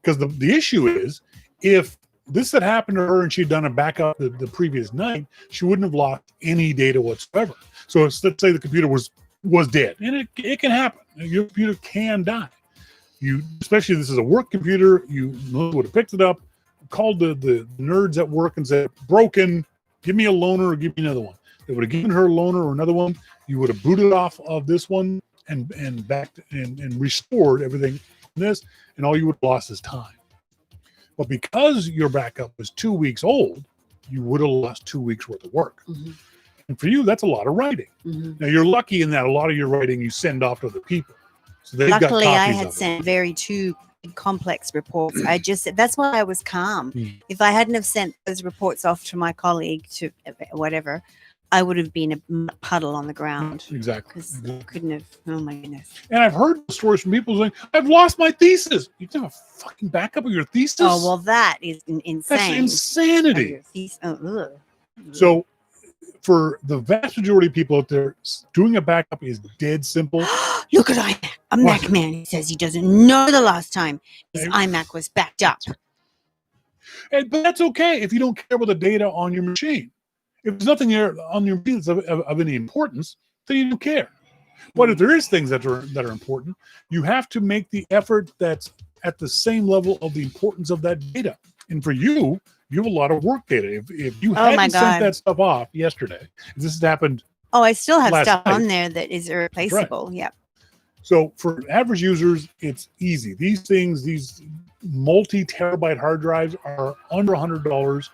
Speaker 1: Because the issue is, if this had happened to her and she'd done a backup the previous night, she wouldn't have lost any data whatsoever. So let's say the computer was dead, and it can happen. Your computer can die. Especially if this is a work computer, you would have picked it up, called the nerds at work and said, broken, give me a loaner or give me another one. They would have given her a loaner or another one. You would have booted off of this one and backed and restored everything in this, and all you would have lost is time. But because your backup was 2 weeks old, you would have lost 2 weeks worth of work.
Speaker 2: Mm-hmm.
Speaker 1: And for you, that's a lot of writing.
Speaker 2: Mm-hmm.
Speaker 1: Now you're lucky in that a lot of your writing you send off to other people. So they've
Speaker 2: Luckily,
Speaker 1: got
Speaker 2: I
Speaker 1: copies
Speaker 2: had
Speaker 1: of it.
Speaker 2: sent very two complex reports. That's why I was calm.
Speaker 1: Mm.
Speaker 2: If I hadn't have sent those reports off to my colleague to whatever, I would have been a puddle on the ground.
Speaker 1: Exactly.
Speaker 2: Because I couldn't have. Oh my goodness.
Speaker 1: And I've heard stories from people saying, I've lost my thesis. You have a fucking backup of your thesis?
Speaker 2: Oh, well, that is
Speaker 1: That's
Speaker 2: insane.
Speaker 1: insanity.
Speaker 2: Ugh.
Speaker 1: So for the vast majority of people out there, doing a backup is dead simple.
Speaker 2: Look at iMac. A Mac man. He says he doesn't know the last time his iMac was backed up.
Speaker 1: But that's okay if you don't care about the data on your machine. If there's nothing there on your machine that's of any importance, then you don't care. But if there is things that are important, you have to make the effort that's at the same level of the importance of that data. And for you, you have a lot of work data. If you hadn't sent that stuff off yesterday, if this has happened.
Speaker 2: Oh, I still have stuff
Speaker 1: night,
Speaker 2: on there that is irreplaceable. Right. Yep.
Speaker 1: So for average users, it's easy. These multi-terabyte hard drives are under $100.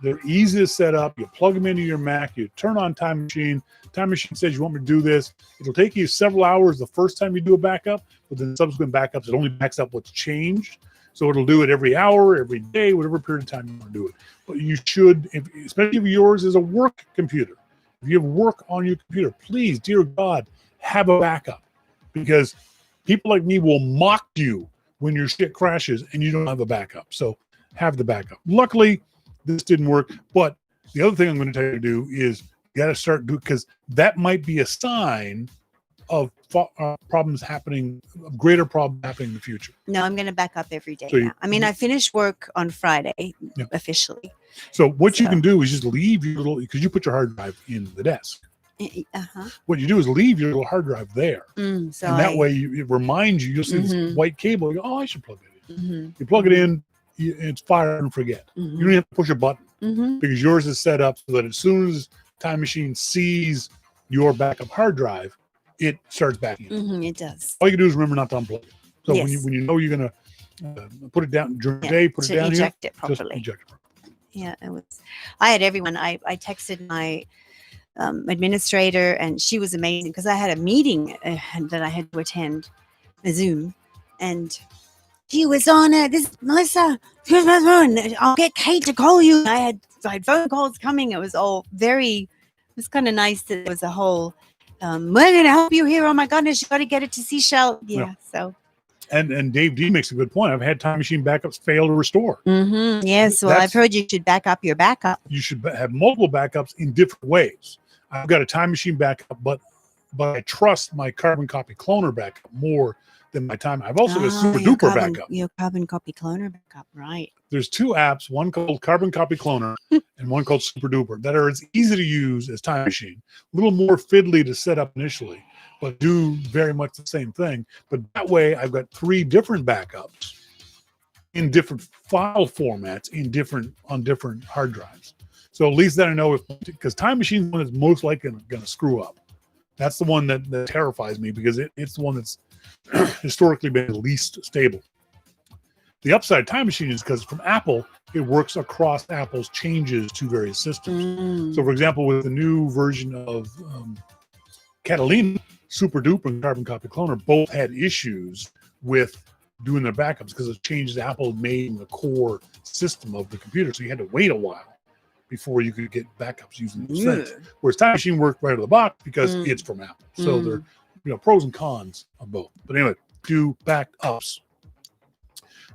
Speaker 1: They're easy to set up. You plug them into your Mac. You turn on Time Machine. Time Machine says you want me to do this. It'll take you several hours the first time you do a backup, but then subsequent backups, it only backs up what's changed. So it'll do it every hour, every day, whatever period of time you want to do it. But you should, especially if yours is a work computer, if you have work on your computer, please, dear God, have a backup. Because people like me will mock you when your shit crashes and you don't have a backup. So have the backup. Luckily, this didn't work. But the other thing I'm going to tell you to do is you got to start doing, because that might be a sign of problems happening, greater problem happening in the future.
Speaker 2: No, I'm going to back up every day now. I mean, I finished work on Friday officially.
Speaker 1: So what you can do is just leave your little, because you put your hard drive in the desk.
Speaker 2: Uh-huh.
Speaker 1: What you do is leave your little hard drive there.
Speaker 2: So
Speaker 1: and that way it reminds you, you'll see this white cable. You go, oh, I should plug it in. You plug it in, it's fire and forget. You don't have to push a button because yours is set up so that as soon as Time Machine sees your backup hard drive, it starts backing in.
Speaker 2: It does.
Speaker 1: All you can do is remember not to unplug it. So when you know you're going to put it down during the day, put it down here.
Speaker 2: Eject it properly.
Speaker 1: Just eject it properly.
Speaker 2: Yeah, it was. I had everyone. I texted my administrator, and she was amazing because I had a meeting that I had to attend, a Zoom, and she was on this Melissa. I'll get Kate to call you. I had phone calls coming. It was all very. It was kind of nice that there was a whole. We're going to help you here. Oh my goodness, you got to get it to Seashell. Yeah. So.
Speaker 1: And Dave D makes a good point. I've had Time Machine backups fail to restore.
Speaker 2: Yes. Well, I've heard you should back up your backup.
Speaker 1: You should have multiple backups in different ways. I've got a Time Machine backup, but I trust my Carbon Copy Cloner backup more than my time. I've also got a Super Duper backup.
Speaker 2: Your Carbon Copy Cloner backup, right?
Speaker 1: There's two apps, one called Carbon Copy Cloner and one called Super Duper, that are as easy to use as Time Machine. A little more fiddly to set up initially, but do very much the same thing. But that way, I've got 3 different backups in different file formats on different hard drives. So at least then I know, if because Time Machine is the one that's most likely going to screw up. That's the one that terrifies me, because it's the one that's historically been the least stable. The upside Time Machine is because from Apple, it works across Apple's changes to various systems. So, for example, with the new version of Catalina, Super Duper and Carbon Copy Cloner both had issues with doing their backups because of changes Apple made in the core system of the computer. So you had to wait a while before you could get backups using the settings. Whereas Time Machine worked right out of the box because it's from Apple. So there are pros and cons of both. But anyway, do backups.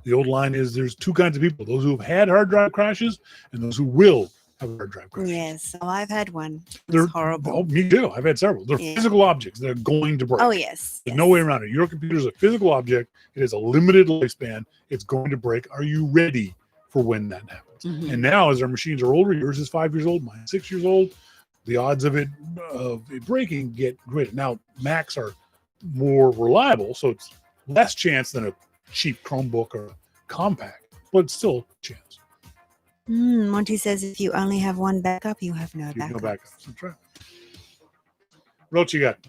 Speaker 1: The old line is there's two kinds of people: those who have had hard drive crashes and those who will have hard drive crashes.
Speaker 2: Yes, oh, I've had one.
Speaker 1: They're
Speaker 2: It's horrible.
Speaker 1: Oh, me too. I've had several. They're physical objects. They're going to break.
Speaker 2: Oh, yes.
Speaker 1: There's no way around it. Your computer is a physical object. It has a limited lifespan. It's going to break. Are you ready for when that happens? And now, as our machines are older, yours is 5 years old, mine is 6 years old, the odds of it breaking get greater. Now, Macs are more reliable, so it's less chance than a cheap Chromebook or a compact, but it's still a chance.
Speaker 2: Monty says if you only have one backup, you have no
Speaker 1: You have
Speaker 2: backup.
Speaker 1: no backups. That's right. What else you got?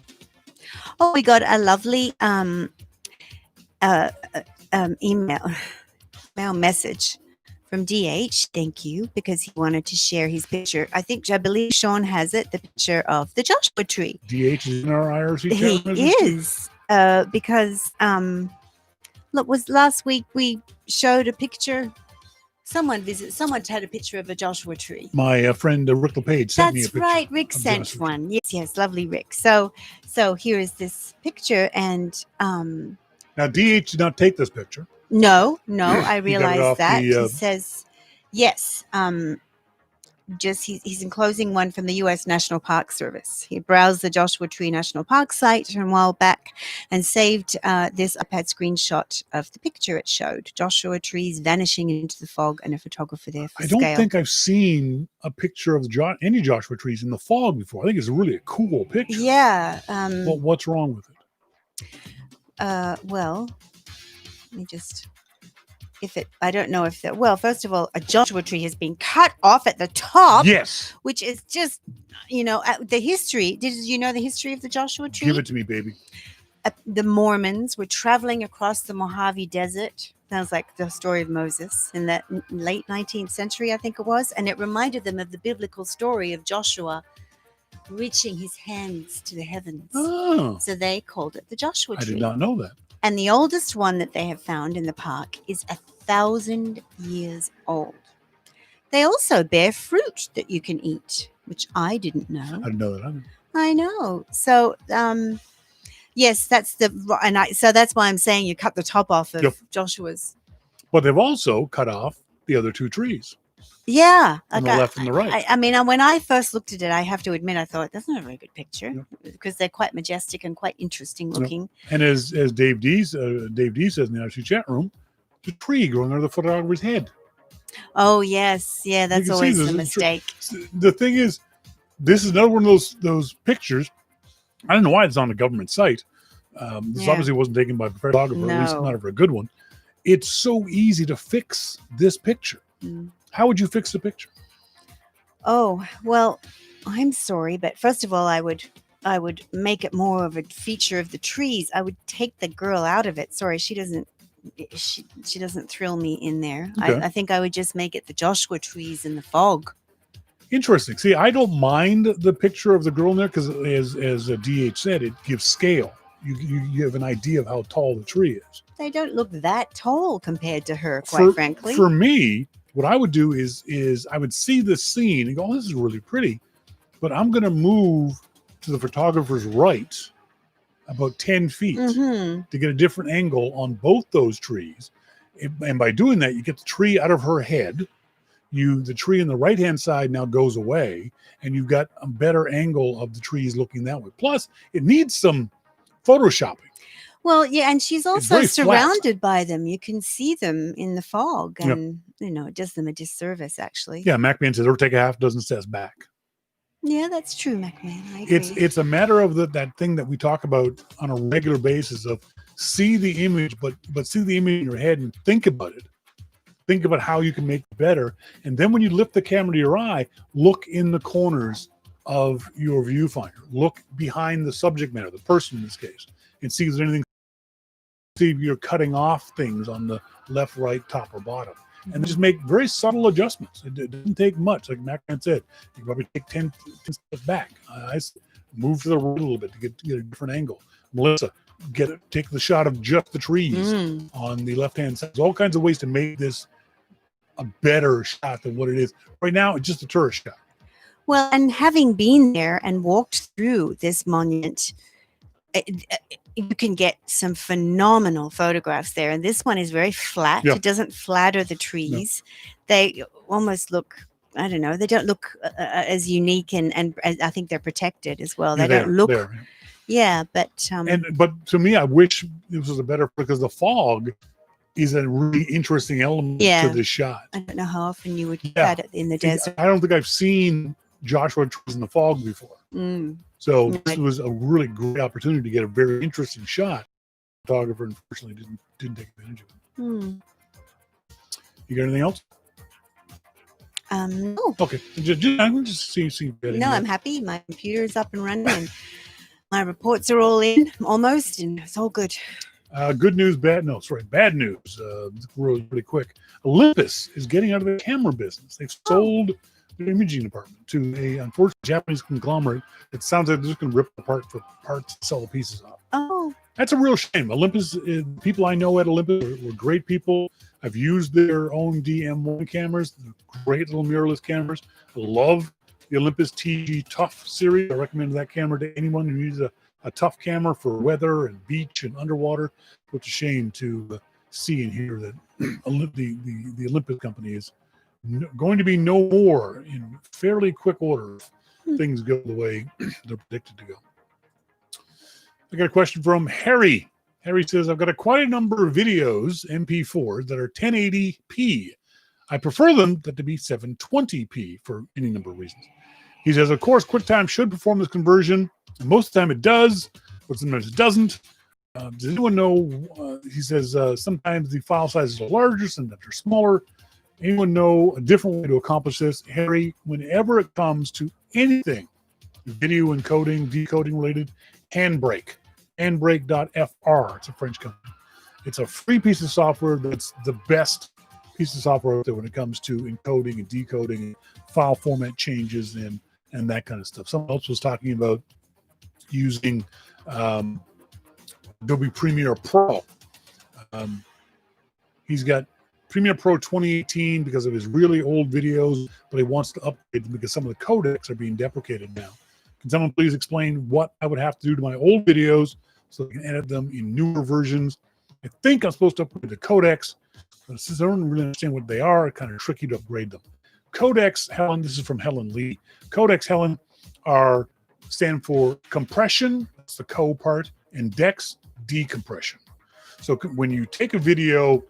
Speaker 2: Oh, we got a lovely email message from DH. Thank you, because he wanted to share his picture. I believe Shawn has it, the picture of the Joshua tree.
Speaker 1: DH is in our IRC
Speaker 2: He
Speaker 1: chat.
Speaker 2: is, because look, was last week we showed a picture. Someone had a picture of a Joshua tree.
Speaker 1: My friend Rick LePage sent me a
Speaker 2: That's
Speaker 1: picture.
Speaker 2: right. Rick
Speaker 1: of
Speaker 2: sent
Speaker 1: Joshua.
Speaker 2: one. Yes, lovely Rick. So here is this picture, and
Speaker 1: Now, DH did not take this picture.
Speaker 2: no, I
Speaker 1: He got it
Speaker 2: realize
Speaker 1: off
Speaker 2: that.
Speaker 1: the,
Speaker 2: He says yes. Just he's enclosing one from the U.S. National Park Service. He browsed the Joshua Tree National Park site a while back and saved this iPad screenshot of the picture it showed. Joshua trees vanishing into the fog, and a photographer there for
Speaker 1: I don't
Speaker 2: scale.
Speaker 1: think I've seen a picture of any Joshua trees in the fog before. I think it's really a cool picture.
Speaker 2: Yeah.
Speaker 1: Well, what's wrong with it?
Speaker 2: Well, let me just. I don't know if that. Well, first of all, a Joshua tree has been cut off at the top.
Speaker 1: Yes.
Speaker 2: Which is just, the history. Did you know the history of the Joshua tree?
Speaker 1: Give it to me, baby.
Speaker 2: The Mormons were traveling across the Mojave Desert. Sounds like the story of Moses in that late 19th century, I think it was. And it reminded them of the biblical story of Joshua reaching his hands to the heavens.
Speaker 1: Oh,
Speaker 2: So they called it the Joshua
Speaker 1: I
Speaker 2: tree.
Speaker 1: did not know that.
Speaker 2: And the oldest one that they have found in the park is 1,000 years old. They also bear fruit that you can eat, which I didn't know.
Speaker 1: I didn't know that either.
Speaker 2: I know. So, yes, so that's why I'm saying you cut the top off of
Speaker 1: Yep.
Speaker 2: Joshua's.
Speaker 1: But they've also cut off the other two trees
Speaker 2: Yeah.
Speaker 1: on the left and the right.
Speaker 2: I mean, when I first looked at it, I have to admit, I thought that's not a very good picture
Speaker 1: Yep.
Speaker 2: because they're quite majestic and quite interesting looking.
Speaker 1: And as Dave D says in the IRC chat room, the tree growing out of the photographer's head.
Speaker 2: Oh, yes. Yeah, that's
Speaker 1: can see
Speaker 2: always
Speaker 1: this
Speaker 2: a
Speaker 1: is
Speaker 2: mistake.
Speaker 1: The thing is, this is another one of those pictures. I don't know why it's on the government site. This
Speaker 2: Yeah.
Speaker 1: obviously wasn't taken by a photographer, at least
Speaker 2: No.
Speaker 1: not a very good one. It's so easy to fix this picture.
Speaker 2: Mm.
Speaker 1: How would you fix the picture?
Speaker 2: Oh, well, I'm sorry, but first of all, I would make it more of a feature of the trees. I would take the girl out of it. Sorry, she doesn't thrill me in there.
Speaker 1: Okay.
Speaker 2: I think I would just make it the Joshua trees in the fog.
Speaker 1: Interesting. See, I don't mind the picture of the girl in there because, as DH said, it gives scale. You have an idea of how tall the tree is.
Speaker 2: They don't look that tall compared to her, quite frankly.
Speaker 1: For me, what I would do is I would see the scene and go, oh, this is really pretty, but I'm going to move to the photographer's right about 10 feet
Speaker 2: Mm-hmm.
Speaker 1: to get a different angle on both those trees. And by doing that, you get the tree out of her head. The tree on the right-hand side now goes away, and you've got a better angle of the trees looking that way. Plus, it needs some photoshopping.
Speaker 2: Well, yeah, and she's also
Speaker 1: very flat.
Speaker 2: surrounded by them. You can see them in the fog, and it does them a disservice, actually.
Speaker 1: Yeah, MacMan says, or take a half dozen steps back.
Speaker 2: Yeah, that's true, McMahon. I agree.
Speaker 1: It's a matter of that thing that we talk about on a regular basis of see the image, but see the image in your head and think about it. think about how you can make it better. And then when you lift the camera to your eye, look in the corners of your viewfinder. Look behind the subject matter, the person in this case, and see if there's anything. See if you're cutting off things on the left, right, top, or bottom. And just make very subtle adjustments. It doesn't take much. Like Macron said, you probably take 10 steps back. I move to the right a little bit to get a different angle. Melissa, take the shot of just the trees on the left-hand side. There's all kinds of ways to make this a better shot than what it is. Right now, it's just a tourist shot.
Speaker 2: Well, and having been there and walked through this monument, you can get some phenomenal photographs there. And this one is very flat.
Speaker 1: Yeah.
Speaker 2: It doesn't flatter the trees. No. They almost look, I don't know, they don't look as unique and I think they're protected as well. They don't look. Yeah, but
Speaker 1: to me, I wish this was a better, because the fog is a really interesting element to this shot.
Speaker 2: I don't know how often you would get that in the desert.
Speaker 1: I don't think I've seen Joshua trees in the fog before. So this was a really great opportunity to get a very interesting shot. The photographer unfortunately didn't take advantage of it. You got anything else?
Speaker 2: No.
Speaker 1: Okay. I'm just see.
Speaker 2: No, I'm happy. My computer is up and running, and my reports are all in almost, and it's all good.
Speaker 1: Good news, bad news. Really quick. Olympus is getting out of the camera business. They've sold their imaging department to a unfortunate Japanese conglomerate. It sounds like they're just going to rip it apart for parts and sell the pieces off.
Speaker 2: Oh,
Speaker 1: that's a real shame. Olympus, people I know at Olympus were great people. I've used their own DM1 cameras, great little mirrorless cameras. I love the Olympus TG Tough series. I recommend that camera to anyone who needs a tough camera for weather and beach and underwater. It's a shame to see and hear that the Olympus company is going to be no more in fairly quick order if things go the way they're predicted to go. I got a question from Harry. Harry says, I've got quite a number of videos, MP4s, that are 1080p. I prefer them to be 720p for any number of reasons. He says, of course, QuickTime should perform this conversion. And most of the time it does, but sometimes it doesn't. Does anyone know? He says, sometimes the file sizes are larger, sometimes they're smaller. Anyone know a different way to accomplish this? Harry, whenever it comes to anything video encoding, decoding related, Handbrake. Handbrake.fr. It's a French company. It's a free piece of software that's the best piece of software out there when it comes to encoding and decoding and file format changes and that kind of stuff. Someone else was talking about using Adobe Premiere Pro. He's got Premiere Pro 2018 because of his really old videos, but he wants to upgrade them because some of the codecs are being deprecated now. Can someone please explain what I would have to do to my old videos so I can edit them in newer versions? I think I'm supposed to upgrade the codecs, but since I don't really understand what they are, it's kind of tricky to upgrade them. Codecs, Helen, this is from Helen Lee. Codecs, Helen, stand for compression, that's the co part, and dex, decompression. So when you take a video,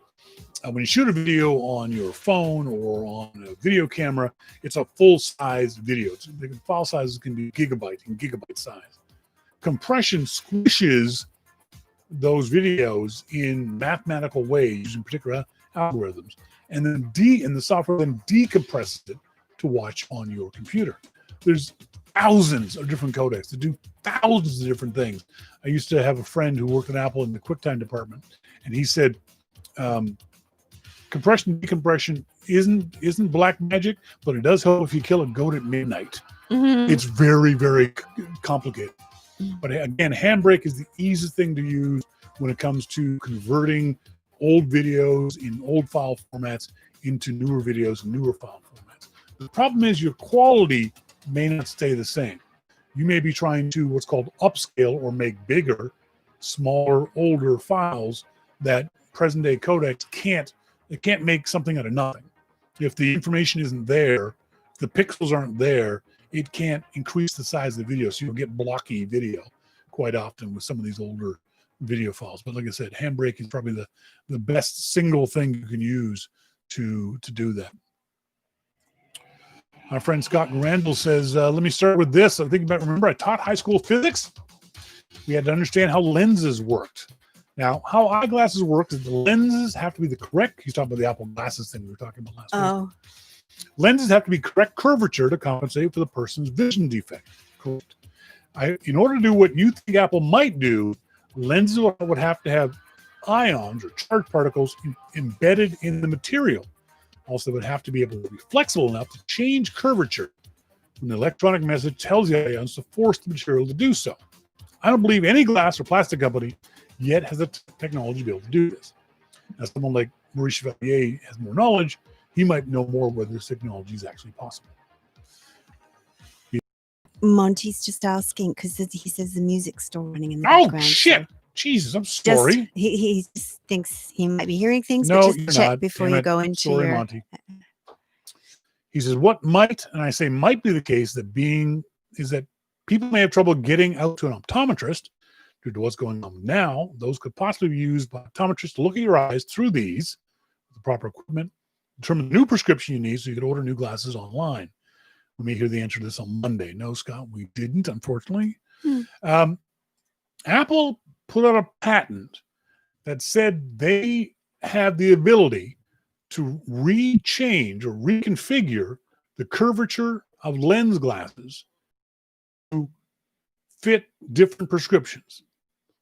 Speaker 1: when you shoot a video on your phone or on a video camera, it's a full-size video. The file sizes can be gigabyte and gigabyte size. Compression squishes those videos in mathematical ways using particular algorithms, and then the software then decompresses it to watch on your computer. There's thousands of different codecs that do thousands of different things. I used to have a friend who worked at Apple in the QuickTime department, and he said, compression decompression isn't black magic, but it does help if you kill a goat at midnight. It's very, very complicated. But again, Handbrake is the easiest thing to use when it comes to converting old videos in old file formats into newer videos and newer file formats. The problem is your quality may not stay the same. You may be trying to what's called upscale or make bigger, smaller, older files that present-day codecs can't make something out of nothing. If the information isn't there, if the pixels aren't there, it can't increase the size of the video. So you'll get blocky video quite often with some of these older video files. But like I said, Handbrake is probably the best single thing you can use to do that. Our friend Scott Randall says, let me start with this. I'm thinking about, remember I taught high school physics? We had to understand how lenses worked. Now, how eyeglasses work is the lenses have to be the correct. He's talking about the Apple glasses thing we were talking about last week.
Speaker 2: Oh,
Speaker 1: Lenses have to be correct curvature to compensate for the person's vision defect. Correct. In order to do what you think Apple might do, lenses would have to have ions or charged particles embedded in the material. Also, would have to be able to be flexible enough to change curvature when the electronic message tells the ions to force the material to do so. I don't believe any glass or plastic company yet has the technology to be able to do this. Now, someone like Maurice Chevalier has more knowledge. He might know more whether this technology is actually possible.
Speaker 2: Monty's just asking because he says the music's still running in the
Speaker 1: Oh,
Speaker 2: background.
Speaker 1: shit.
Speaker 2: So
Speaker 1: Jesus, I'm
Speaker 2: just,
Speaker 1: sorry.
Speaker 2: he just thinks he might be hearing things,
Speaker 1: No,
Speaker 2: but just
Speaker 1: you're
Speaker 2: check
Speaker 1: not.
Speaker 2: before
Speaker 1: Damn
Speaker 2: you
Speaker 1: it.
Speaker 2: go into
Speaker 1: Sorry,
Speaker 2: your.
Speaker 1: Monty. He says, what might, and I say might be the case is that people may have trouble getting out to an optometrist due to what's going on now. Those could possibly be used by optometrists to look at your eyes through these with the proper equipment, determine the new prescription you need so you can order new glasses online. We may hear the answer to this on Monday. No, Scott, we didn't, unfortunately. Apple put out a patent that said they have the ability to rechange or reconfigure the curvature of lens glasses to fit different prescriptions.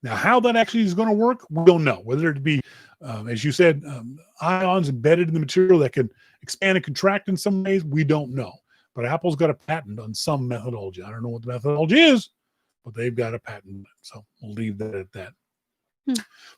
Speaker 1: Now, how that actually is going to work, we don't know. Whether it be, as you said, ions embedded in the material that can expand and contract in some ways, we don't know. But Apple's got a patent on some methodology. I don't know what the methodology is, but they've got a patent. So we'll leave that at that.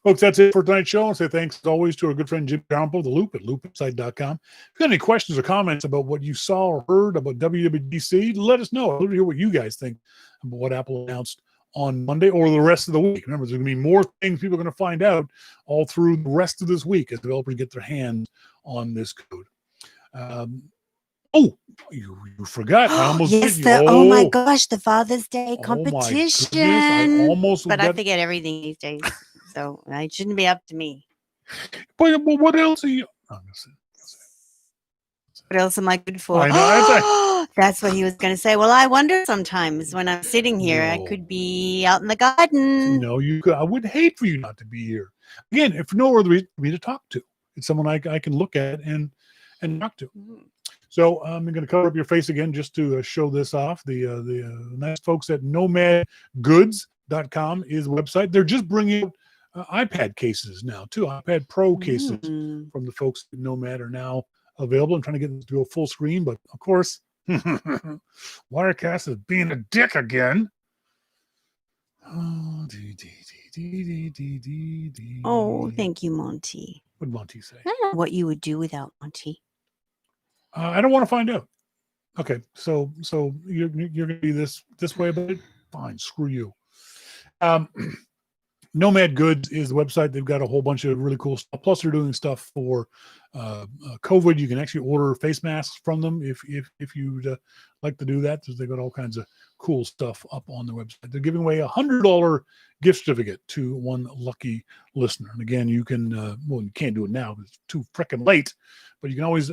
Speaker 1: Folks, that's it for tonight's show. I'll say thanks as always to our good friend Jim Dalrymple, The Loop at loopinsight.com. If you got any questions or comments about what you saw or heard about WWDC, let us know. I'd love to hear what you guys think about what Apple announced on Monday or the rest of the week. Remember, there's going to be more things people are going to find out all through the rest of this week as developers get their hands on this code. You forgot. I almost
Speaker 2: yes,
Speaker 1: did you.
Speaker 2: oh my gosh, the Father's Day
Speaker 1: Oh my
Speaker 2: competition.
Speaker 1: goodness, I almost
Speaker 2: but I
Speaker 1: got-
Speaker 2: forget everything these days, so it shouldn't be up to me.
Speaker 1: But what else are you?
Speaker 2: What else am I good for?
Speaker 1: I know,
Speaker 2: That's what he was going to say. Well, I wonder sometimes when I'm sitting here, I
Speaker 1: No.
Speaker 2: could be out in the garden.
Speaker 1: No, you could. I would hate for you not to be here. Again, if no other reason for me to talk to, it's someone I can look at and talk to. So I'm going to cover up your face again just to show this off. The nice folks at nomadgoods.com is the website. They're just bringing out iPad cases now too. iPad Pro cases from the folks at Nomad are now available. I'm trying to get them to go full screen, but of course, Wirecast is being a dick again.
Speaker 2: Oh, thank you, Monty.
Speaker 1: What did Monty say?
Speaker 2: I don't know what you would do without Monty.
Speaker 1: I don't want to find out. Okay, so you're going to be this way about it? Fine, screw you. Nomad Goods is the website. They've got a whole bunch of really cool stuff. Plus, they're doing stuff for COVID. You can actually order face masks from them if you'd like to do that. They've got all kinds of cool stuff up on the website. They're giving away a $100 gift certificate to one lucky listener. And again, you can, you can't do it now because it's too freaking late, but you can always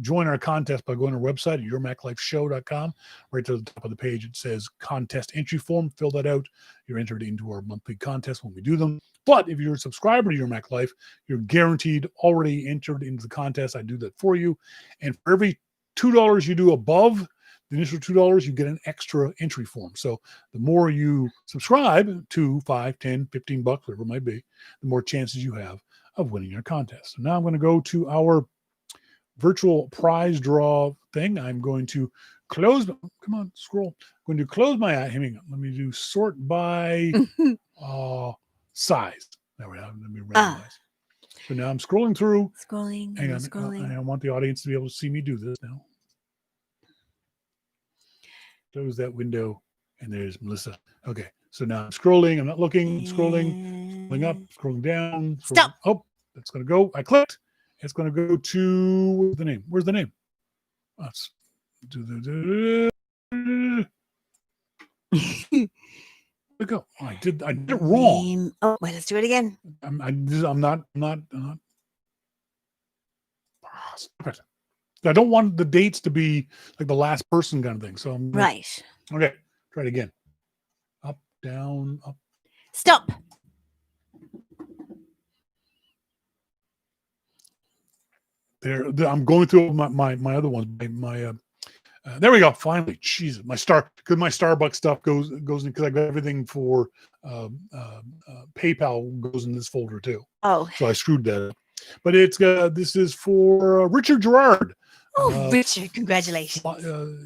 Speaker 1: join our contest by going to our website at yourmaclifeshow.com. Right to the top of the page, it says contest entry form. Fill that out. You're entered into our monthly contest when we do them. But if you're a subscriber to Your Mac Life, you're guaranteed already entered into the contest. I do that for you. And for every $2 you do above the initial $2, you get an extra entry form. So the more you subscribe to $5, $10, $15, whatever it might be, the more chances you have of winning your contest. So now I'm going to go to our virtual prize draw thing. I'm going to close. Come on, scroll. I'm going to close my eye. Hang on. Let me do sort by size. There we go. Let me randomize. So now I'm scrolling through.
Speaker 2: Scrolling.
Speaker 1: Hang on.
Speaker 2: Scrolling.
Speaker 1: I want the audience to be able to see me do this now. Close that window, and there's Melissa. Okay. So now I'm scrolling. I'm not looking. Scrolling. Scrolling up. Scrolling down. Scrolling.
Speaker 2: Stop.
Speaker 1: Oh, that's going to go. I clicked. It's going to go to, where's the name? Where's the name? Let's do the go. Oh, I did it wrong.
Speaker 2: Oh, wait, let's do it again.
Speaker 1: I'm not. Stop it. I don't want the dates to be like the last person kind of thing. So I'm
Speaker 2: Right.
Speaker 1: Okay. Try it again. Up, down, up.
Speaker 2: Stop.
Speaker 1: I'm going through my other ones. There we go. Finally, Jesus, my Starbucks stuff goes in because I got everything for PayPal goes in this folder too.
Speaker 2: Oh,
Speaker 1: So I screwed that up. But this is for Richard Gerard.
Speaker 2: oh, Richard, congratulations.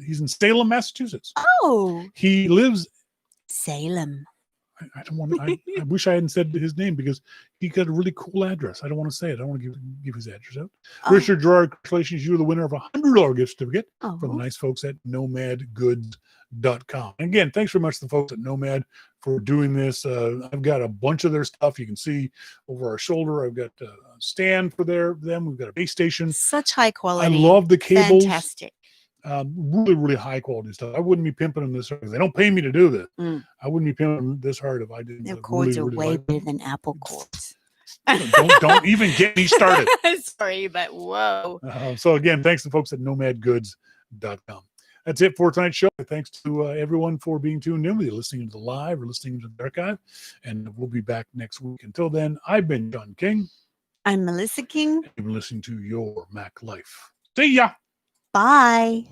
Speaker 1: He's in Salem, Massachusetts.
Speaker 2: Oh,
Speaker 1: He lives.
Speaker 2: Salem.
Speaker 1: I don't want to. I wish I hadn't said his name because he got a really cool address. I don't want to say it. I don't want to give his address out.
Speaker 2: Oh.
Speaker 1: Richard Gerard, congratulations! You're the winner of a $100 gift certificate
Speaker 2: Oh.
Speaker 1: from the nice folks at nomadgoods.com. Again, thanks very much to the folks at Nomad for doing this. I've got a bunch of their stuff. You can see over our shoulder. I've got a stand for them. We've got a base station.
Speaker 2: Such high quality.
Speaker 1: I love the cables.
Speaker 2: Fantastic.
Speaker 1: Really, really high quality stuff. I wouldn't be pimping them this hard. They don't pay me to do this. I wouldn't be pimping them this hard if I didn't.
Speaker 2: Their cords
Speaker 1: really,
Speaker 2: are
Speaker 1: really
Speaker 2: way
Speaker 1: like
Speaker 2: better than Apple cords.
Speaker 1: don't even get me started.
Speaker 2: Sorry, but whoa.
Speaker 1: So again, thanks to the folks at nomadgoods.com. That's it for tonight's show. Thanks to everyone for being tuned in, whether listening to the live or listening to the archive. And we'll be back next week. Until then, I've been Shawn King.
Speaker 2: I'm Melissa King.
Speaker 1: You've been listening to Your Mac Life. See ya.
Speaker 2: Bye.